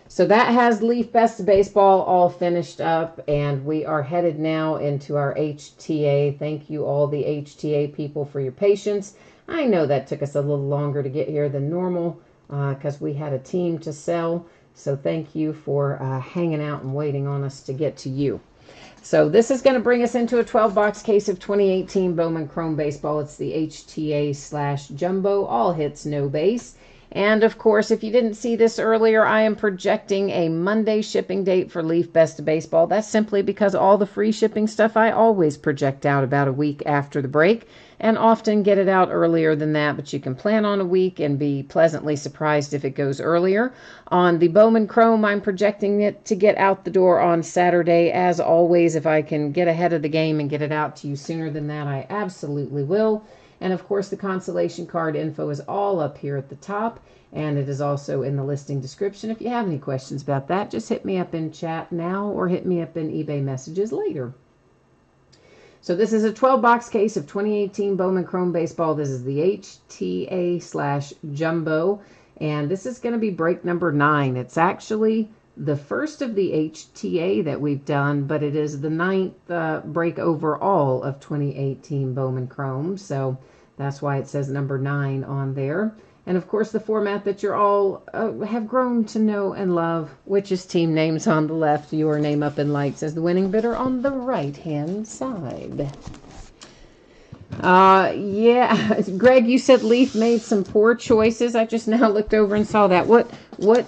So that has Leaf Best of Baseball all finished up, and we are headed now into our HTA. Thank you all the HTA people for your patience. I know that took us a little longer to get here than normal because we had a team to sell. So thank you for hanging out and waiting on us to get to you. So this is going to bring us into a 12-box case of 2018 Bowman Chrome Baseball. It's the HTA/Jumbo, all hits, no base. And, of course, if you didn't see this earlier, I am projecting a Monday shipping date for Leaf Best of Baseball. That's simply because all the free shipping stuff I always project out about a week after the break and often get it out earlier than that. But you can plan on a week and be pleasantly surprised if it goes earlier. On the Bowman Chrome, I'm projecting it to get out the door on Saturday. As always, if I can get ahead of the game and get it out to you sooner than that, I absolutely will. And, of course, the consolation card info is all up here at the top, and it is also in the listing description. If you have any questions about that, just hit me up in chat now or hit me up in eBay messages later. So this is a 12-box case of 2018 Bowman Chrome Baseball. This is the HTA/Jumbo, and this is going to be break number 9. It's actually the first of the HTA that we've done, but it is the 9th break overall of 2018 Bowman Chrome, so that's why it says number 9 on there. And of course the format that you're all have grown to know and love, which is team names on the left, your name up in lights as the winning bidder on the right-hand side. Yeah, Greg, you said Leaf made some poor choices. I just now looked over and saw that. What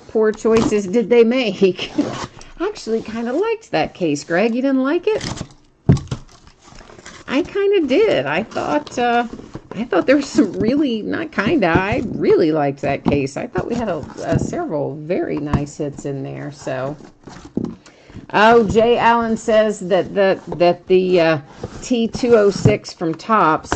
poor choices did they make? Actually kind of liked that case, Greg. You didn't like it? I kind of did. I thought there was some really, not kind of, I really liked that case. I thought we had several very nice hits in there. So Oh, Jay Allen says that the T206 from Topps,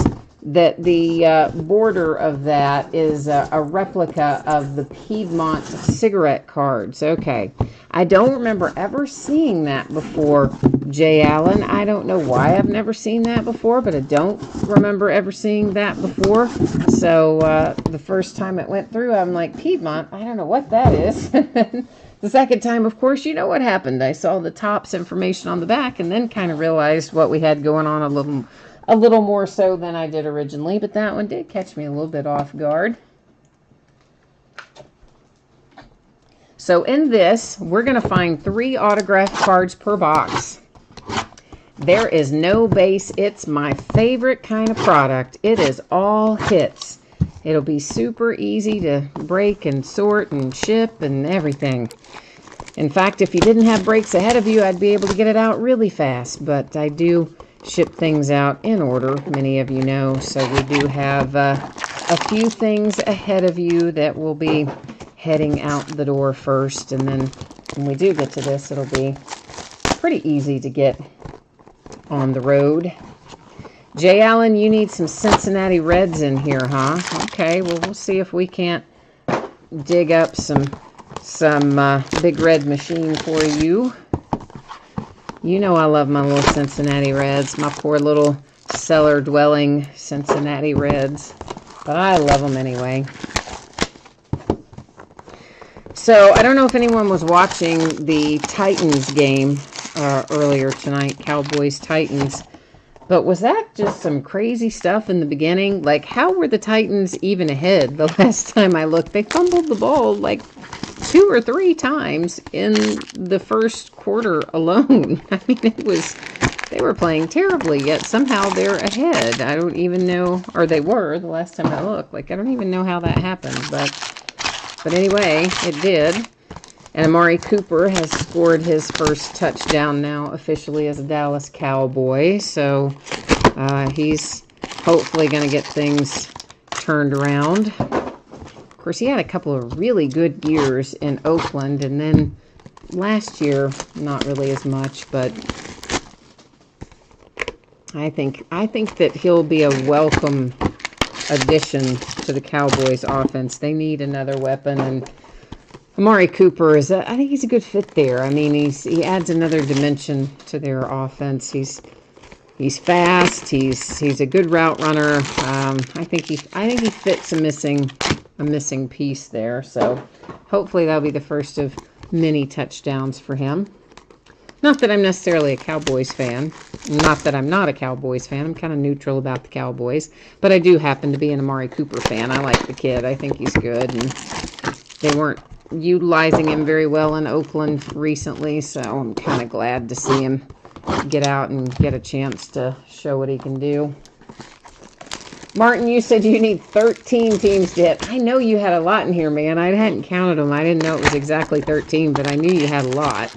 that the border of that is a replica of the Piedmont cigarette cards. Okay. I don't remember ever seeing that before, Jay Allen. I don't know why I've never seen that before, but I don't remember ever seeing that before. So the first time it went through, I'm like, Piedmont? I don't know what that is. The second time, of course, you know what happened. I saw the Topps information on the back and then kind of realized what we had going on a little more so than I did originally. But that one did catch me a little bit off guard. So in this, we're going to find 3 autographed cards per box. There is no base. It's my favorite kind of product. It is all hits. It'll be super easy to break and sort and ship and everything. In fact, if you didn't have breaks ahead of you, I'd be able to get it out really fast. But I do ship things out in order, many of you know. So we do have a few things ahead of you that will be heading out the door first. And then when we do get to this, it'll be pretty easy to get on the road. Jay Allen, you need some Cincinnati Reds in here, huh? Okay, well, we'll see if we can't dig up some Big Red machine for you. You know I love my little Cincinnati Reds, my poor little cellar-dwelling Cincinnati Reds. But I love them anyway. So, I don't know if anyone was watching the Titans game earlier tonight, Cowboys-Titans. But was that just some crazy stuff in the beginning? Like, how were the Titans even ahead the last time I looked? They fumbled the ball like 2 or 3 times in the first quarter alone. I mean, they were playing terribly, yet somehow they're ahead. I don't even know, or they were the last time I looked. Like, I don't even know how that happened. But anyway, it did. And Amari Cooper has scored his first touchdown now officially as a Dallas Cowboy. So he's hopefully going to get things turned around. Of course, he had a couple of really good years in Oakland. And then last year, not really as much. But I think that he'll be a welcome addition to the Cowboys offense. They need another weapon, and Amari Cooper I think he's a good fit there. I mean, he adds another dimension to their offense. He's fast. He's a good route runner. I think he fits a missing piece there. So hopefully that'll be the first of many touchdowns for him. Not that I'm necessarily a Cowboys fan. Not that I'm not a Cowboys fan. I'm kind of neutral about the Cowboys. But I do happen to be an Amari Cooper fan. I like the kid. I think he's good. And they weren't utilizing him very well in Oakland recently. So I'm kind of glad to see him get out and get a chance to show what he can do. Martin, you said you need 13 teams to hit. I know you had a lot in here, man. I hadn't counted them. I didn't know it was exactly 13, but I knew you had a lot.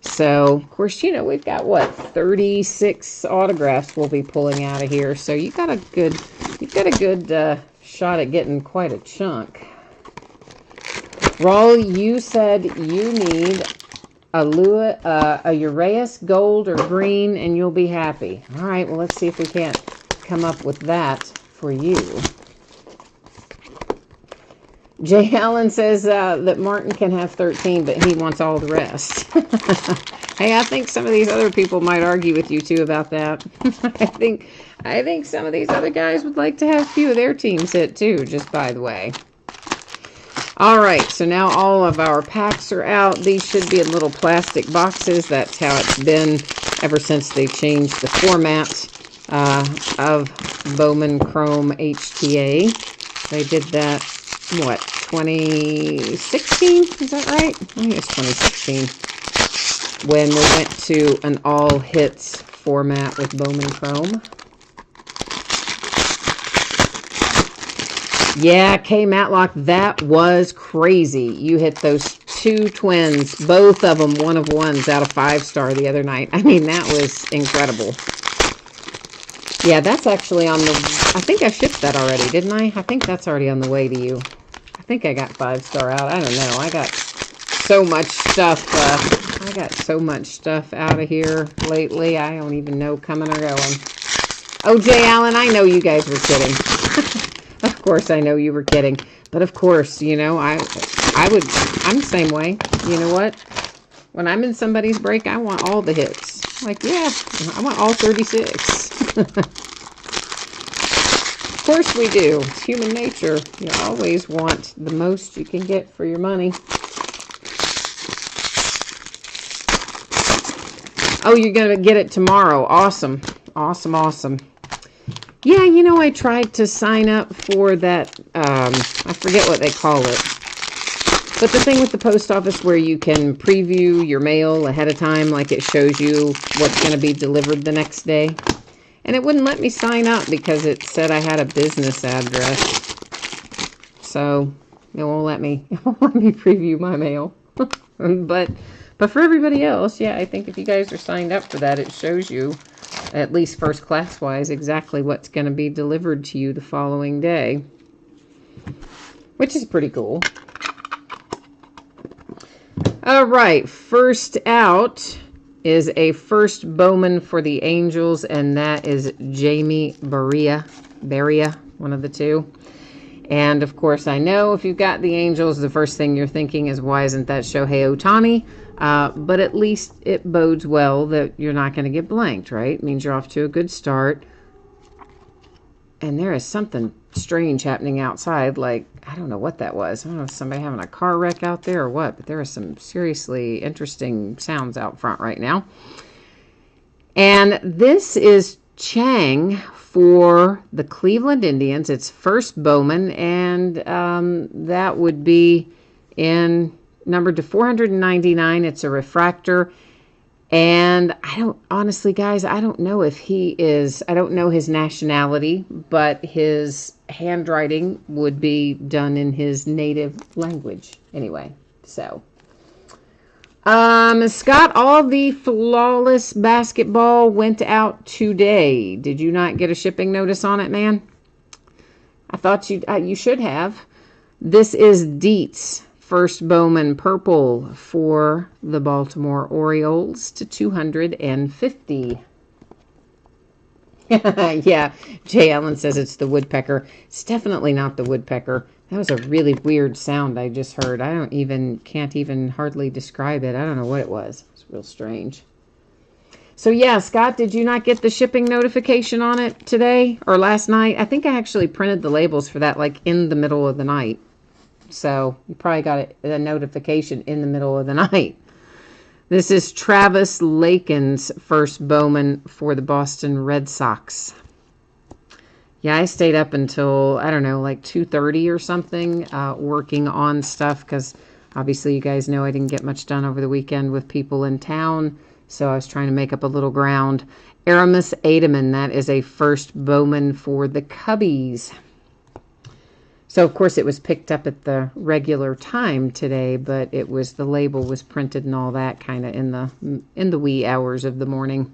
So, of course, you know, we've got, 36 autographs we'll be pulling out of here. So you've got a good shot at getting quite a chunk. Raul, you said you need a Urias gold or green, and you'll be happy. All right, well, let's see if we can't come up with that for you. Jay Allen says that Martin can have 13, but he wants all the rest. Hey, I think some of these other people might argue with you, too, about that. I think some of these other guys would like to have a few of their teams hit, too, just by the way. All right, so now all of our packs are out. These should be in little plastic boxes. That's how it's been ever since they changed the format of Bowman Chrome HTA. They did that, 2016? Is that right? I think it's 2016. When we went to an all hits format with Bowman Chrome. Yeah, K. Matlock, that was crazy. You hit those 2 twins, both of them 1 of 1s out of 5-star the other night. I mean, that was incredible. Yeah, that's actually on the... I think I shipped that already, didn't I? I think that's already on the way to you. I think I got 5-star out. I don't know. I got so much stuff. I I got so much stuff out of here lately. I don't even know coming or going. Oh, Jay Allen, I know you guys were kidding. Of course, I know you were kidding. But of course, you know, I'm the same way. You know what? When I'm in somebody's break, I want all the hits. Like, yeah, I want all 36. Of course we do. It's human nature. You always want the most you can get for your money. Oh, you're going to get it tomorrow. Awesome. Awesome, awesome. Yeah, you know, I tried to sign up for that, I forget what they call it. But the thing with the post office where you can preview your mail ahead of time, like it shows you what's going to be delivered the next day. And it wouldn't let me sign up because it said I had a business address. So it won't let me preview my mail. But for everybody else, yeah, I think if you guys are signed up for that, it shows you, at least first class wise, exactly what's going to be delivered to you the following day, which is pretty cool. All right, first out is a first bowman for the Angels, and that is Jamie Barria, one of the two. And of course, I know if you've got the Angels, the first thing you're thinking is, why isn't that Shohei Ohtani? But at least it bodes well that you're not going to get blanked, right? It means you're off to a good start. And there is something strange happening outside. Like, I don't know what that was. I don't know if somebody having a car wreck out there or what, but there are some seriously interesting sounds out front right now. And this is Chang for the Cleveland Indians. It's first bowman, and that would be in numbered to 499. It's a refractor. And honestly, guys, I don't know if he is, I don't know his nationality, but his handwriting would be done in his native language anyway. So, Scott, all the Flawless basketball went out today. Did you not get a shipping notice on it, man? I thought you should have. This is Dietz. First bowman purple for the Baltimore Orioles to 250. Yeah, Jay Allen says it's the woodpecker. It's definitely not the woodpecker. That was a really weird sound I just heard. Can't even hardly describe it. I don't know what it was. It's real strange. So yeah, Scott, did you not get the shipping notification on it today or last night? I think I actually printed the labels for that like in the middle of the night. So you probably got a notification in the middle of the night. This is Travis Lakin's first bowman for the Boston Red Sox. Yeah, I stayed up until, I don't know, like 2:30 or something, working on stuff because obviously you guys know I didn't get much done over the weekend with people in town. So I was trying to make up a little ground. Aramis Ademan, that is a first bowman for the Cubbies. So, of course, it was picked up at the regular time today, but the label was printed and all that kind of in the wee hours of the morning.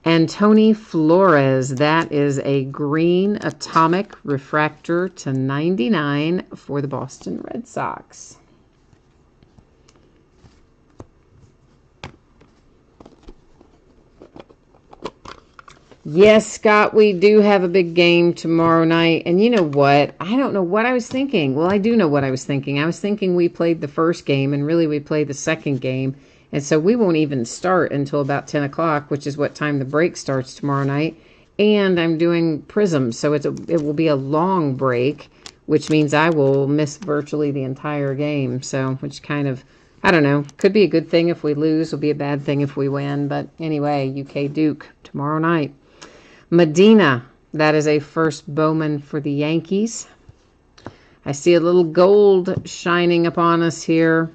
And Tony Flores, that is a green atomic refractor to 99 for the Boston Red Sox. Yes, Scott, we do have a big game tomorrow night. And you know what? I don't know what I was thinking. Well, I do know what I was thinking. I was thinking we played the first game, and really we played the second game. And so we won't even start until about 10 o'clock, which is what time the break starts tomorrow night. And I'm doing Prism, so it will be a long break, which means I will miss virtually the entire game. So, which kind of, I don't know, could be a good thing if we lose, will be a bad thing if we win. But anyway, UK Duke tomorrow night. Medina, that is a first bowman for the Yankees. I see a little gold shining upon us here.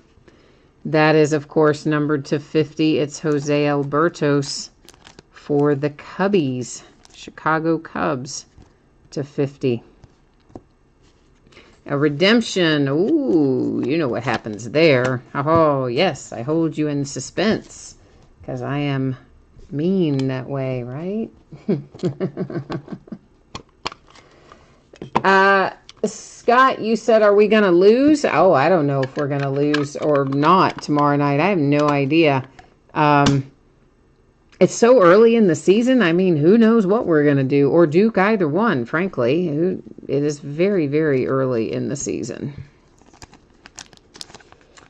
That is, of course, numbered to 50. It's Jose Albertos for the Cubbies, Chicago Cubs, to 50. A redemption. Ooh, you know what happens there. Oh, yes, I hold you in suspense because I am mean that way, right? Scott, you said, are we going to lose? Oh, I don't know if we're going to lose or not tomorrow night. I have no idea. It's so early in the season. I mean, who knows what we're going to do, or Duke, either one, frankly. It is very, very early in the season.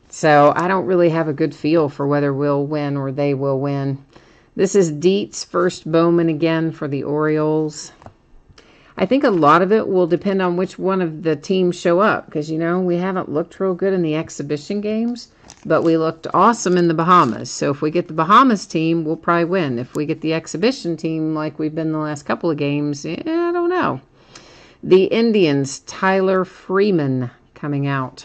So I don't really have a good feel for whether we'll win or they will win. This is Dietz' first Bowman again for the Orioles. I think a lot of it will depend on which one of the teams show up, because, you know, we haven't looked real good in the exhibition games, but we looked awesome in the Bahamas. So if we get the Bahamas team, we'll probably win. If we get the exhibition team like we've been the last couple of games, I don't know. The Indians, Tyler Freeman coming out.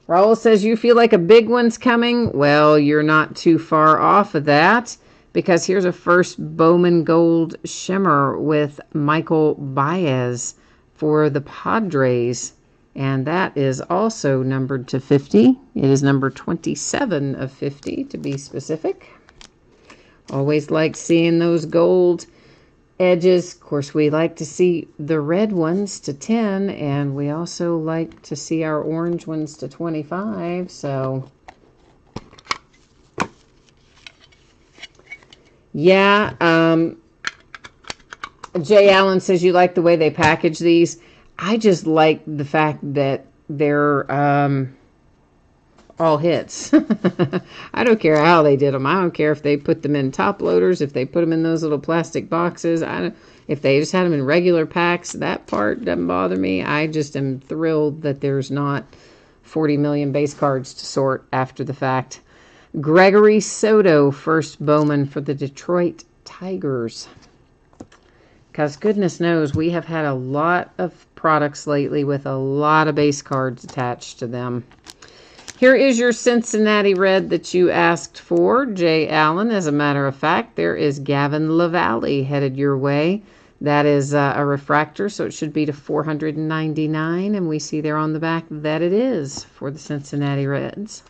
Raul says, you feel like a big one's coming? Well, you're not too far off of that, because here's a first Bowman Gold Shimmer with Michael Baez for the Padres. And that is also numbered to 50. It is number 27 of 50, to be specific. Always like seeing those gold edges. Of course, we like to see the red ones to 10, and we also like to see our orange ones to 25. So, yeah. Jay Allen says you like the way they package these. I just like the fact that they're all hits. I don't care how they did them. I don't care if they put them in top loaders, if they put them in those little plastic boxes. If they just had them in regular packs, that part doesn't bother me. I just am thrilled that there's not 40 million base cards to sort after the fact. Gregory Soto, first Bowman for the Detroit Tigers. Because goodness knows we have had a lot of products lately with a lot of base cards attached to them. Here is your Cincinnati Red that you asked for, Jay Allen. As a matter of fact, there is Gavin LaValle headed your way. That is a refractor, so it should be to 499. And we see there on the back that it is for the Cincinnati Reds.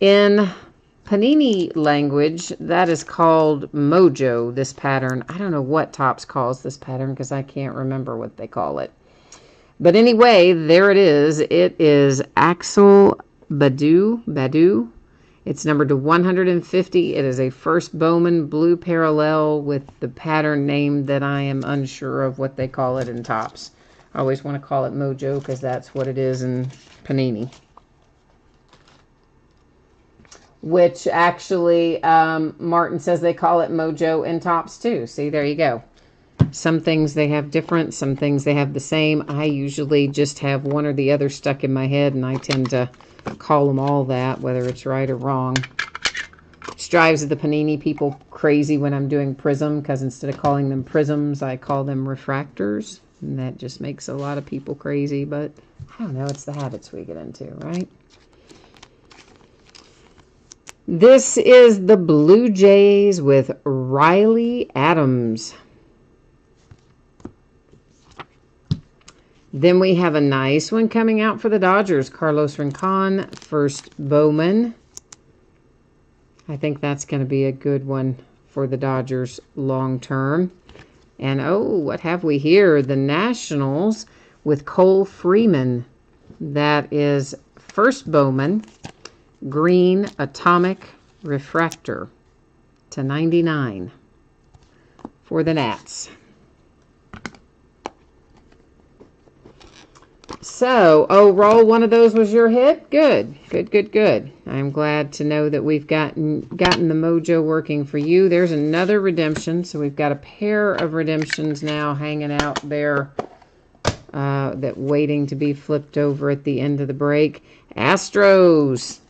In Panini language, that is called Mojo, this pattern. I don't know what Topps calls this pattern because I can't remember what they call it. But anyway, there it is. It is Axel Badu. It's numbered to 150. It is a first Bowman blue parallel with the pattern name that I am unsure of what they call it in Topps. I always want to call it Mojo because that's what it is in Panini. Which actually, Martin says they call it Mojo in Topps too. See, there you go. Some things they have different, some things they have the same. I usually just have one or the other stuck in my head, and I tend to call them all that, whether it's right or wrong. Which drives the Panini people crazy when I'm doing Prism, because instead of calling them prisms, I call them refractors. And that just makes a lot of people crazy, but I don't know, it's the habits we get into, right? This is the Blue Jays with Riley Adams. Then we have a nice one coming out for the Dodgers. Carlos Rincon, first Bowman. I think that's going to be a good one for the Dodgers long term. And oh, what have we here? The Nationals with Cole Freeman. That is first Bowman. Green Atomic Refractor to 99 for the Nats. So, oh, Roll, one of those was your hit? Good, good, good, good. I'm glad to know that we've gotten the mojo working for you. There's another redemption. So we've got a pair of redemptions now hanging out there that waiting to be flipped over at the end of the break. Astros.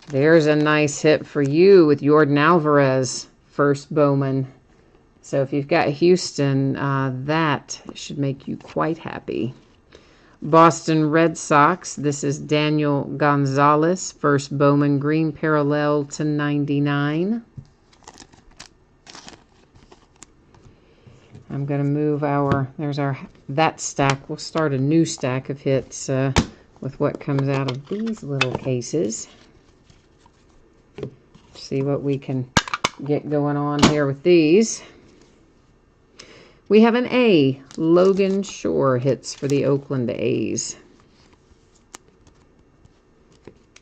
There's a nice hit for you with Jordan Alvarez, first Bowman. So if you've got Houston, that should make you quite happy. Boston Red Sox, this is Daniel Gonzalez, first Bowman green parallel to 99. I'm going to move that stack. We'll start a new stack of hits with what comes out of these little cases. See what we can get going on here with these. We have an A. Logan Shore hits for the Oakland A's.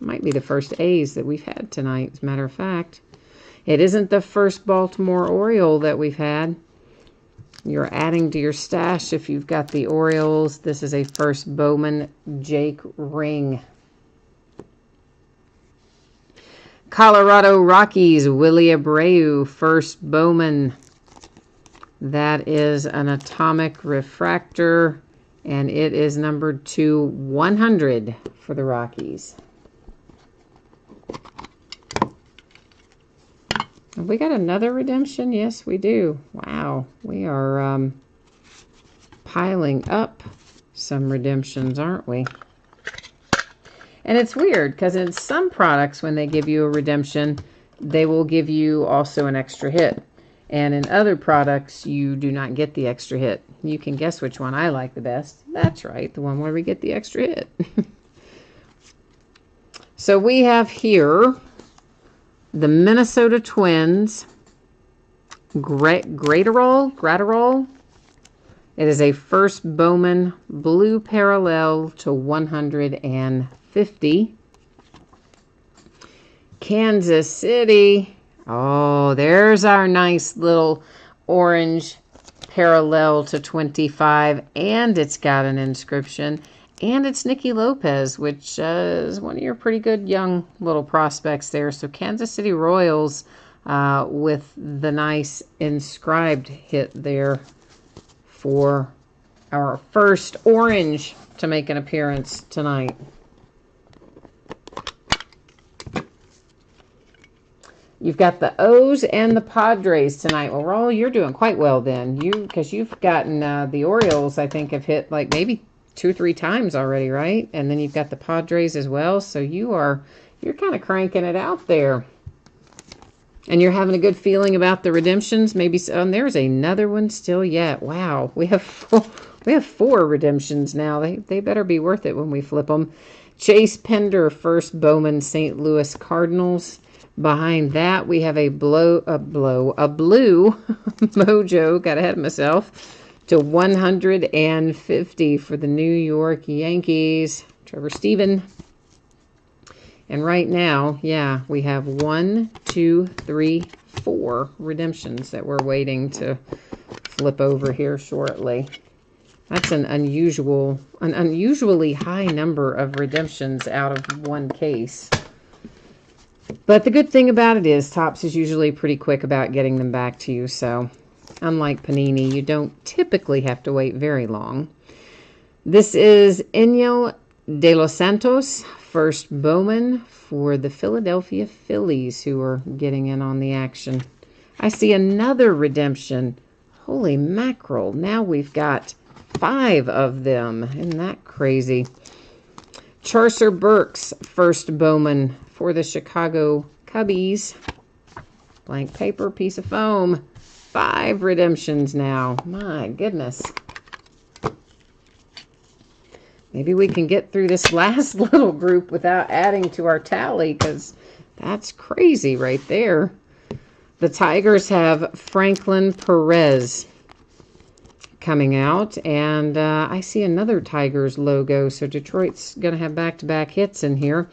Might be the first A's that we've had tonight, as a matter of fact. It isn't the first Baltimore Oriole that we've had. You're adding to your stash if you've got the Orioles. This is a first Bowman Jake Ring. Colorado Rockies, Willie Abreu, first Bowman. That is an atomic refractor, and it is numbered to 100 for the Rockies. Have we got another redemption? Yes, we do. Wow, we are piling up some redemptions, aren't we? And it's weird because in some products, when they give you a redemption, they will give you also an extra hit. And in other products, you do not get the extra hit. You can guess which one I like the best. That's right, the one where we get the extra hit. So we have here the Minnesota Twins Gratterall. It is a first Bowman blue parallel to 150. Kansas City. Oh, there's our nice little orange parallel to 25, and it's got an inscription, and it's Nicky Lopez, which is one of your pretty good young little prospects there. So Kansas City Royals with the nice inscribed hit there for our first orange to make an appearance tonight. You've got the O's and the Padres tonight. Well, Raul, you're doing quite well then. Because you've gotten the Orioles, I think, have hit like maybe 2 or 3 times already, right? And then you've got the Padres as well. So you're kind of cranking it out there. And you're having a good feeling about the redemptions. Maybe and there's another one still yet. Wow, we have 4 redemptions now. They better be worth it when we flip them. Chase Pender, first Bowman St. Louis Cardinals. Behind that, we have a blue Mojo, got ahead of myself, to 150 for the New York Yankees, Trevor Stephen. And right now, yeah, we have 1, 2, 3, 4 redemptions that we're waiting to flip over here shortly. That's an unusually high number of redemptions out of one case. But the good thing about it is Topps is usually pretty quick about getting them back to you. So unlike Panini, you don't typically have to wait very long. This is Enyel De Los Santos, first Bowman for the Philadelphia Phillies, who are getting in on the action. I see another redemption. Holy mackerel. Now we've got 5 of them. Isn't that crazy? Charcer Burks, first Bowman for the Chicago Cubbies. Blank paper, piece of foam. 5 redemptions now. My goodness. Maybe we can get through this last little group without adding to our tally, because that's crazy right there. The Tigers have Franklin Perez coming out, and I see another Tigers logo, so Detroit's going to have back-to-back hits in here.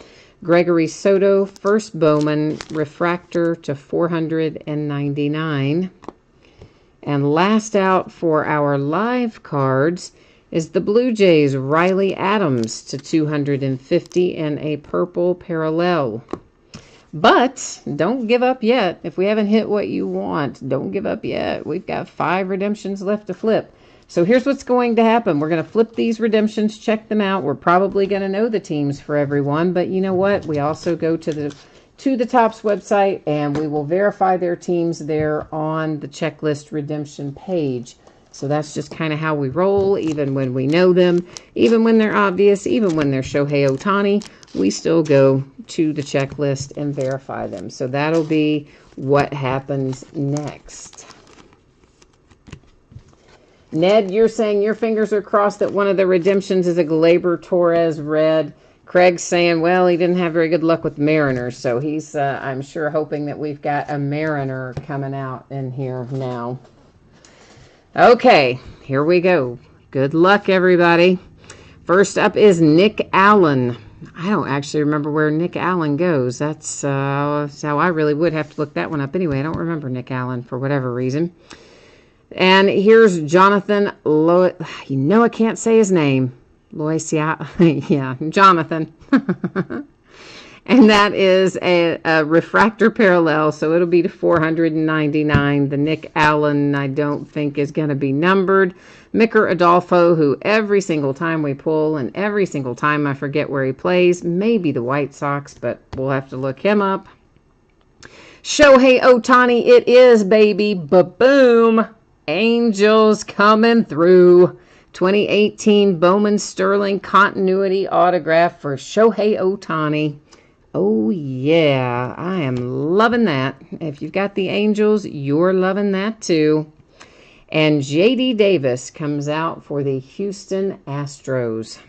Gregory Soto, first Bowman, refractor to 499. And last out for our live cards is the Blue Jays, Riley Adams to 250 in a purple parallel. But don't give up yet. If we haven't hit what you want, don't give up yet. We've got 5 redemptions left to flip. So here's what's going to happen. We're going to flip these redemptions, check them out. We're probably going to know the teams for everyone, but you know what? We also go to the Topps website, and we will verify their teams there on the checklist redemption page. So that's just kind of how we roll, even when we know them, even when they're obvious, even when they're Shohei Ohtani, we still go to the checklist and verify them. So that'll be what happens next. Ned, you're saying your fingers are crossed that one of the redemptions is a Gleyber Torres red. Craig's saying, well, he didn't have very good luck with Mariners, so he's, I'm sure, hoping that we've got a Mariner coming out in here now. Okay, here we go. Good luck, everybody. First up is Nick Allen. I don't actually remember where Nick Allen goes. That's how I really would have to look that one up anyway. I don't remember Nick Allen for whatever reason. And here's Jonathan You know I can't say his name. Yeah, Jonathan. And that is a refractor parallel, so it'll be to 499. The Nick Allen, I don't think, is going to be numbered. Micker Adolfo, who every single time we pull and every single time I forget where he plays, maybe the White Sox, but we'll have to look him up. Shohei Ohtani, it is, baby. Ba-boom. Angels coming through. 2018 Bowman Sterling continuity autograph for Shohei Ohtani. Oh, yeah, I am loving that. If you've got the Angels, you're loving that too. And J.D. Davis comes out for the Houston Astros.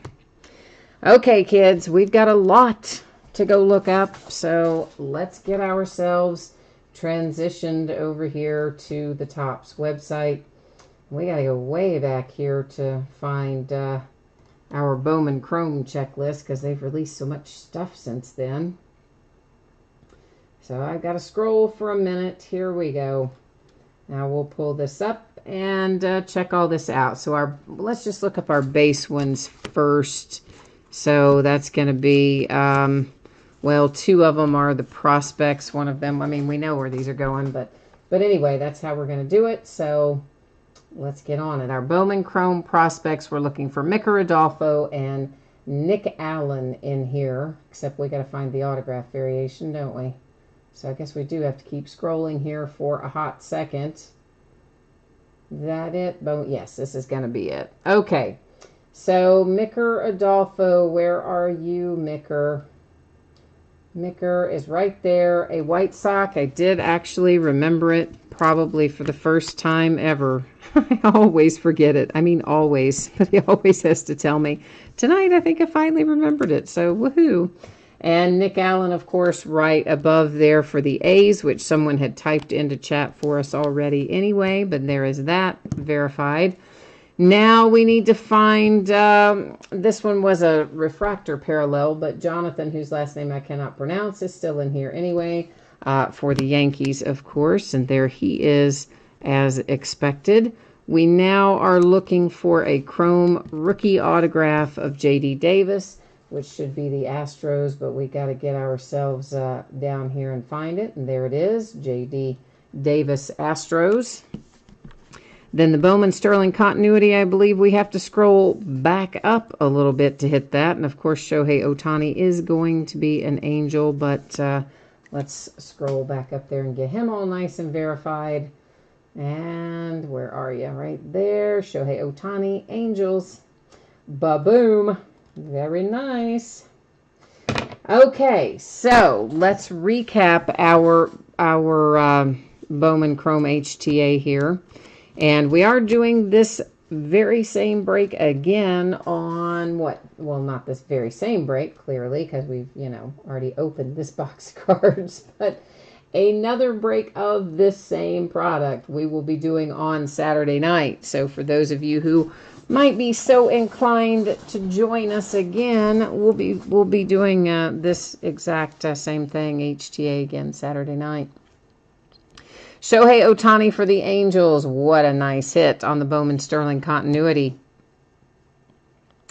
Okay, kids, we've got a lot to go look up, so let's get ourselves transitioned over here to the Topps website. We got to go way back here to find our Bowman Chrome checklist because they've released so much stuff since then. So I've got to scroll for a minute. Here we go. Now we'll pull this up and check all this out. So let's just look up our base ones first. So that's going to be, well, two of them are the prospects. One of them, I mean, we know where these are going, but anyway, that's how we're going to do it. So let's get on it. Our Bowman Chrome prospects, we're looking for Micker Adolfo and Nick Allen in here, except we got to find the autograph variation, don't we? So I guess we do have to keep scrolling here for a hot second. Is that it? Yes, this is going to be it. Okay. So Micker Adolfo, where are you, Micker? Micker is right there. A White Sox. I did actually remember it probably for the first time ever. I always forget it. I mean, always. But he always has to tell me. Tonight, I think I finally remembered it. So, woohoo. And Nick Allen, of course, right above there for the A's, which someone had typed into chat for us already anyway. But there is that verified. Now we need to find, this one was a refractor parallel, but Jonathan, whose last name I cannot pronounce, is still in here anyway, for the Yankees, of course, and there he is as expected. We now are looking for a Chrome rookie autograph of J.D. Davis, which should be the Astros, but we got to get ourselves down here and find it, and there it is, J.D. Davis Astros. Then the Bowman Sterling continuity, I believe we have to scroll back up a little bit to hit that. And, of course, Shohei Ohtani is going to be an Angel, but let's scroll back up there and get him all nice and verified. And where are you? Right there. Shohei Ohtani, Angels. Ba-boom. Very nice. Okay, so let's recap our Bowman Chrome HTA here. And we are doing this very same break again on what? Well, not this very same break, clearly, because we've, already opened this box of cards. But another break of this same product we will be doing on Saturday night. So for those of you who might be so inclined to join us again, we'll be doing this exact same thing, HTA, again Saturday night. Shohei Ohtani for the Angels. What a nice hit on the Bowman Sterling continuity.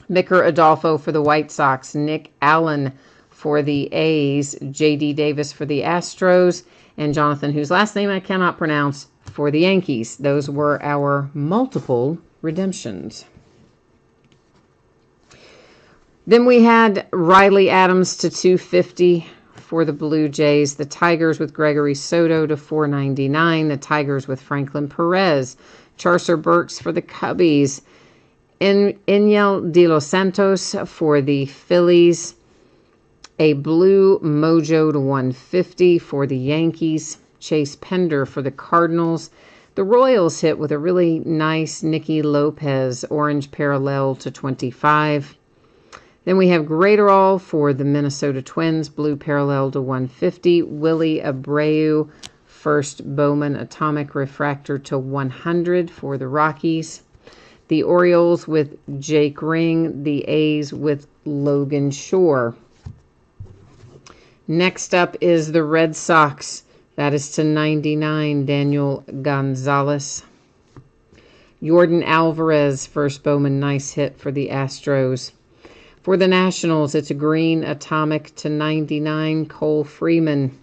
Micker Adolfo for the White Sox. Nick Allen for the A's. J.D. Davis for the Astros. And Jonathan, whose last name I cannot pronounce, for the Yankees. Those were our multiple redemptions. Then we had Riley Adams to 250 for the Blue Jays. The Tigers with Gregory Soto to 499. The Tigers with Franklin Perez. Charcer Burks for the Cubbies. Enyel De Los Santos for the Phillies. A blue Mojo to 150 for the Yankees. Chase Pender for the Cardinals. The Royals hit with a really nice Nicky Lopez orange parallel to 25. Then we have Graterol for the Minnesota Twins, blue parallel to 150. Willie Abreu first Bowman Atomic Refractor to 100 for the Rockies. The Orioles with Jake Ring. The A's with Logan Shore. Next up is the Red Sox. That is to 99, Daniel Gonzalez. Jordan Alvarez, first Bowman, nice hit for the Astros. For the Nationals, it's a green atomic to 99, Cole Freeman.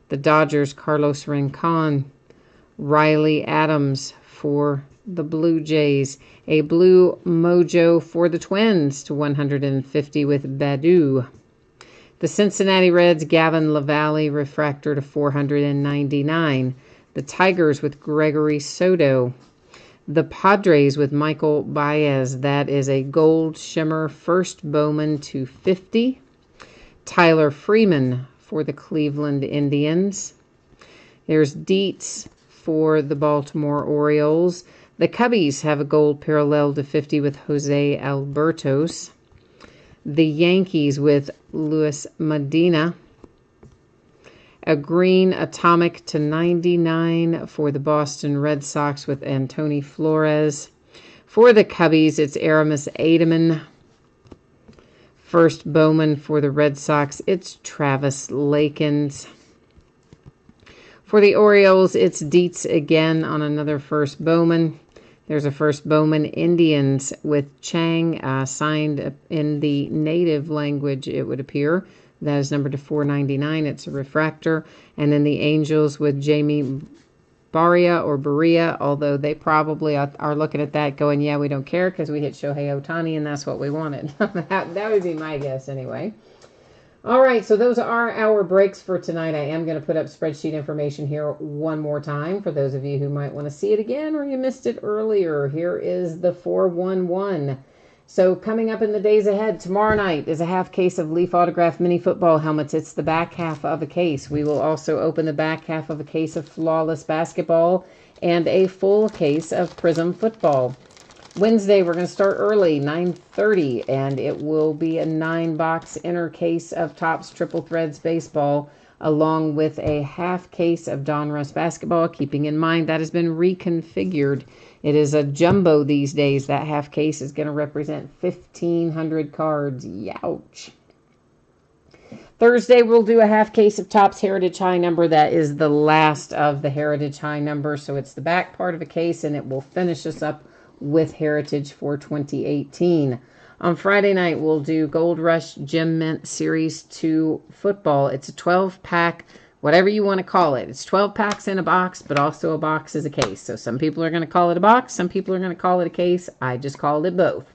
The Dodgers, Carlos Rincon. Riley Adams for the Blue Jays. A blue mojo for the Twins to 150 with Badu. The Cincinnati Reds, Gavin Lavallee, refractor to 499. The Tigers with Gregory Soto. The Padres with Michael Baez. That is a gold shimmer first Bowman to 50. Tyler Freeman for the Cleveland Indians. There's Dietz for the Baltimore Orioles. The Cubbies have a gold parallel to 50 with Jose Albertos. The Yankees with Luis Medina. A green atomic to 99 for the Boston Red Sox with Antony Flores. For the Cubbies, it's Aramis Ademan. First Bowman for the Red Sox, it's Travis Lakins. For the Orioles, it's Dietz again on another first Bowman. There's a first Bowman Indians with Chang, signed in the native language, it would appear. That is numbered to 499. It's a refractor. And then the Angels with Jamie Barria or Berea, although they probably are looking at that going, yeah, we don't care because we hit Shohei Ohtani and that's what we wanted. that would be my guess anyway. All right, so those are our breaks for tonight. I am going to put up spreadsheet information here one more time for those of you who might want to see it again or you missed it earlier. Here is the 411. So coming up in the days ahead, tomorrow night is a half case of Leaf Autograph Mini Football helmets. It's the back half of a case. We will also open the back half of a case of Flawless Basketball and a full case of Prism Football. Wednesday, we're going to start early, 9:30, and it will be a 9-box inner case of Topps Triple Threads Baseball, along with a half case of Donruss Basketball, keeping in mind that has been reconfigured. It is a jumbo these days. That half case is going to represent 1,500 cards. Youch. Thursday, we'll do a half case of Topps Heritage High Number. That is the last of the Heritage High Number, so it's the back part of a case, and it will finish us up with Heritage for 2018. On Friday night, we'll do Gold Rush Gem Mint Series 2 football. It's a 12-pack, whatever you want to call it. It's 12 packs in a box, but also a box is a case. So some people are going to call it a box. Some people are going to call it a case. I just called it both.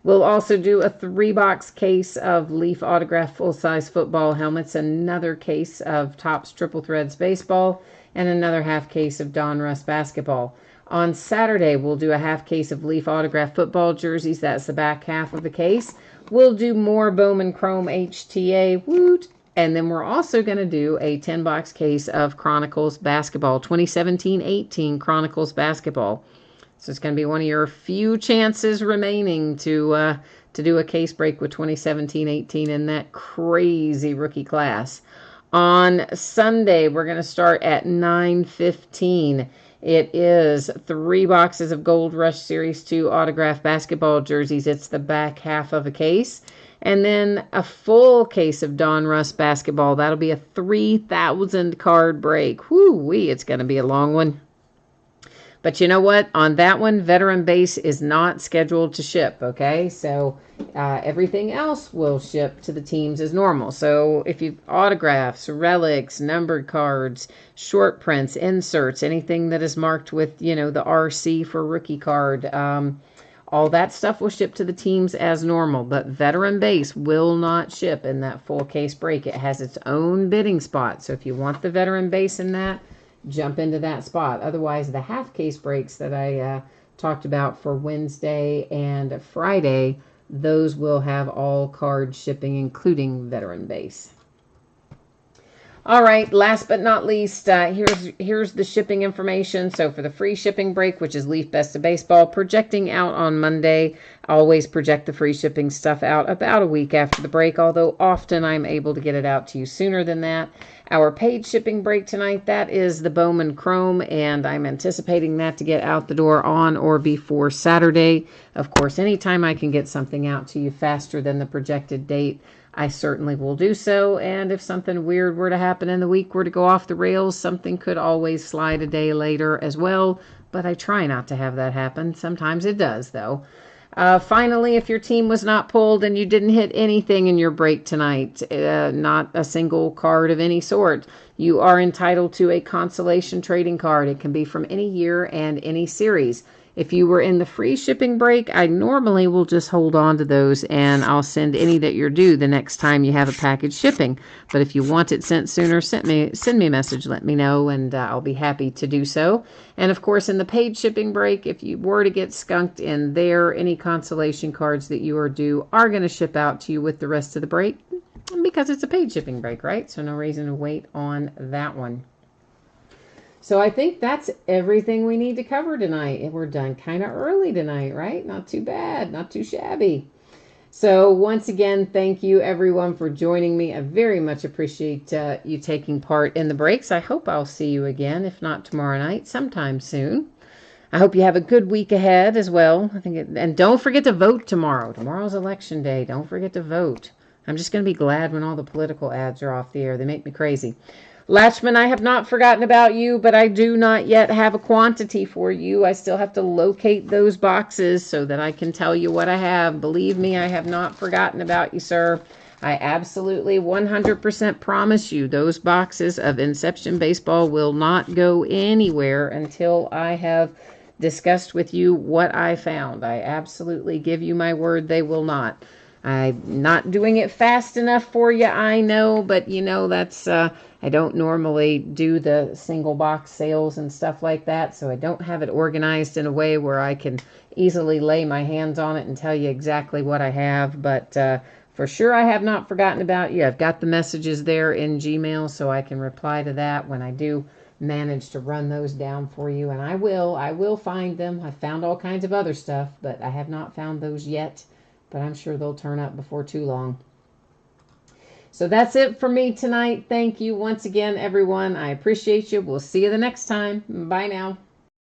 We'll also do a 3-box case of Leaf Autograph full-size football helmets, another case of Topps Triple Threads Baseball, and another half case of Donruss Basketball. On Saturday, we'll do a half case of Leaf Autograph football jerseys. That's the back half of the case. We'll do more Bowman Chrome HTA. Woot! And then we're also going to do a 10-box case of Chronicles Basketball, 2017-18 Chronicles Basketball. So it's going to be one of your few chances remaining to do a case break with 2017-18 in that crazy rookie class. On Sunday, we're going to start at 9:15. It is 3 boxes of Gold Rush Series 2 autograph basketball jerseys. It's the back half of a case. And then a full case of Donruss Basketball. That'll be a 3,000 card break. Whoo-wee, it's going to be a long one. But you know what? On that one, Veteran Base is not scheduled to ship, okay? So everything else will ship to the teams as normal. So if you autographs, relics, numbered cards, short prints, inserts, anything that is marked with, the RC for rookie card, all that stuff will ship to the teams as normal. But Veteran Base will not ship in that full case break. It has its own bidding spot. So if you want the Veteran Base in that, jump into that spot. Otherwise, the half case breaks that I talked about for Wednesday and Friday, those will have all cards shipping, including Veteran Base. All right, last but not least, here's the shipping information. So for the free shipping break, which is Leaf Best of Baseball, projecting out on Monday. I always project the free shipping stuff out about a week after the break, although often I'm able to get it out to you sooner than that. Our paid shipping break tonight, that is the Bowman Chrome, and I'm anticipating that to get out the door on or before Saturday. Of course, anytime I can get something out to you faster than the projected date, I certainly will do so, and if something weird were to happen in the week, were to go off the rails, something could always slide a day later as well, but I try not to have that happen. Sometimes it does, though. Finally, if your team was not pulled and you didn't hit anything in your break tonight, not a single card of any sort, you are entitled to a consolation trading card. It can be from any year and any series. If you were in the free shipping break, I normally will just hold on to those, and I'll send any that you're due the next time you have a package shipping. But if you want it sent sooner, send me a message, let me know, and I'll be happy to do so. And of course, in the paid shipping break, if you were to get skunked in there, any consolation cards that you are due are going to ship out to you with the rest of the break, because it's a paid shipping break, right? So no reason to wait on that one. So I think that's everything we need to cover tonight. We're done kind of early tonight, right? Not too bad, not too shabby. So once again, thank you everyone for joining me. I very much appreciate you taking part in the breaks. I hope I'll see you again, if not tomorrow night, sometime soon. I hope you have a good week ahead as well. And don't forget to vote tomorrow. Tomorrow's election day. Don't forget to vote. I'm just going to be glad when all the political ads are off the air. They make me crazy. Latchman, I have not forgotten about you, but I do not yet have a quantity for you. I still have to locate those boxes so that I can tell you what I have. Believe me, I have not forgotten about you, sir. I absolutely 100% promise you those boxes of Inception Baseball will not go anywhere until I have discussed with you what I found. I absolutely give you my word they will not. I'm not doing it fast enough for you, I know, but that's I don't normally do the single box sales and stuff like that, so I don't have it organized in a way where I can easily lay my hands on it and tell you exactly what I have, but for sure I have not forgotten about you. I've got the messages there in Gmail, so I can reply to that when I do manage to run those down for you, and I will find them. I found all kinds of other stuff, but I have not found those yet, but I'm sure they'll turn up before too long. So that's it for me tonight. Thank you once again, everyone. I appreciate you. We'll see you the next time. Bye now.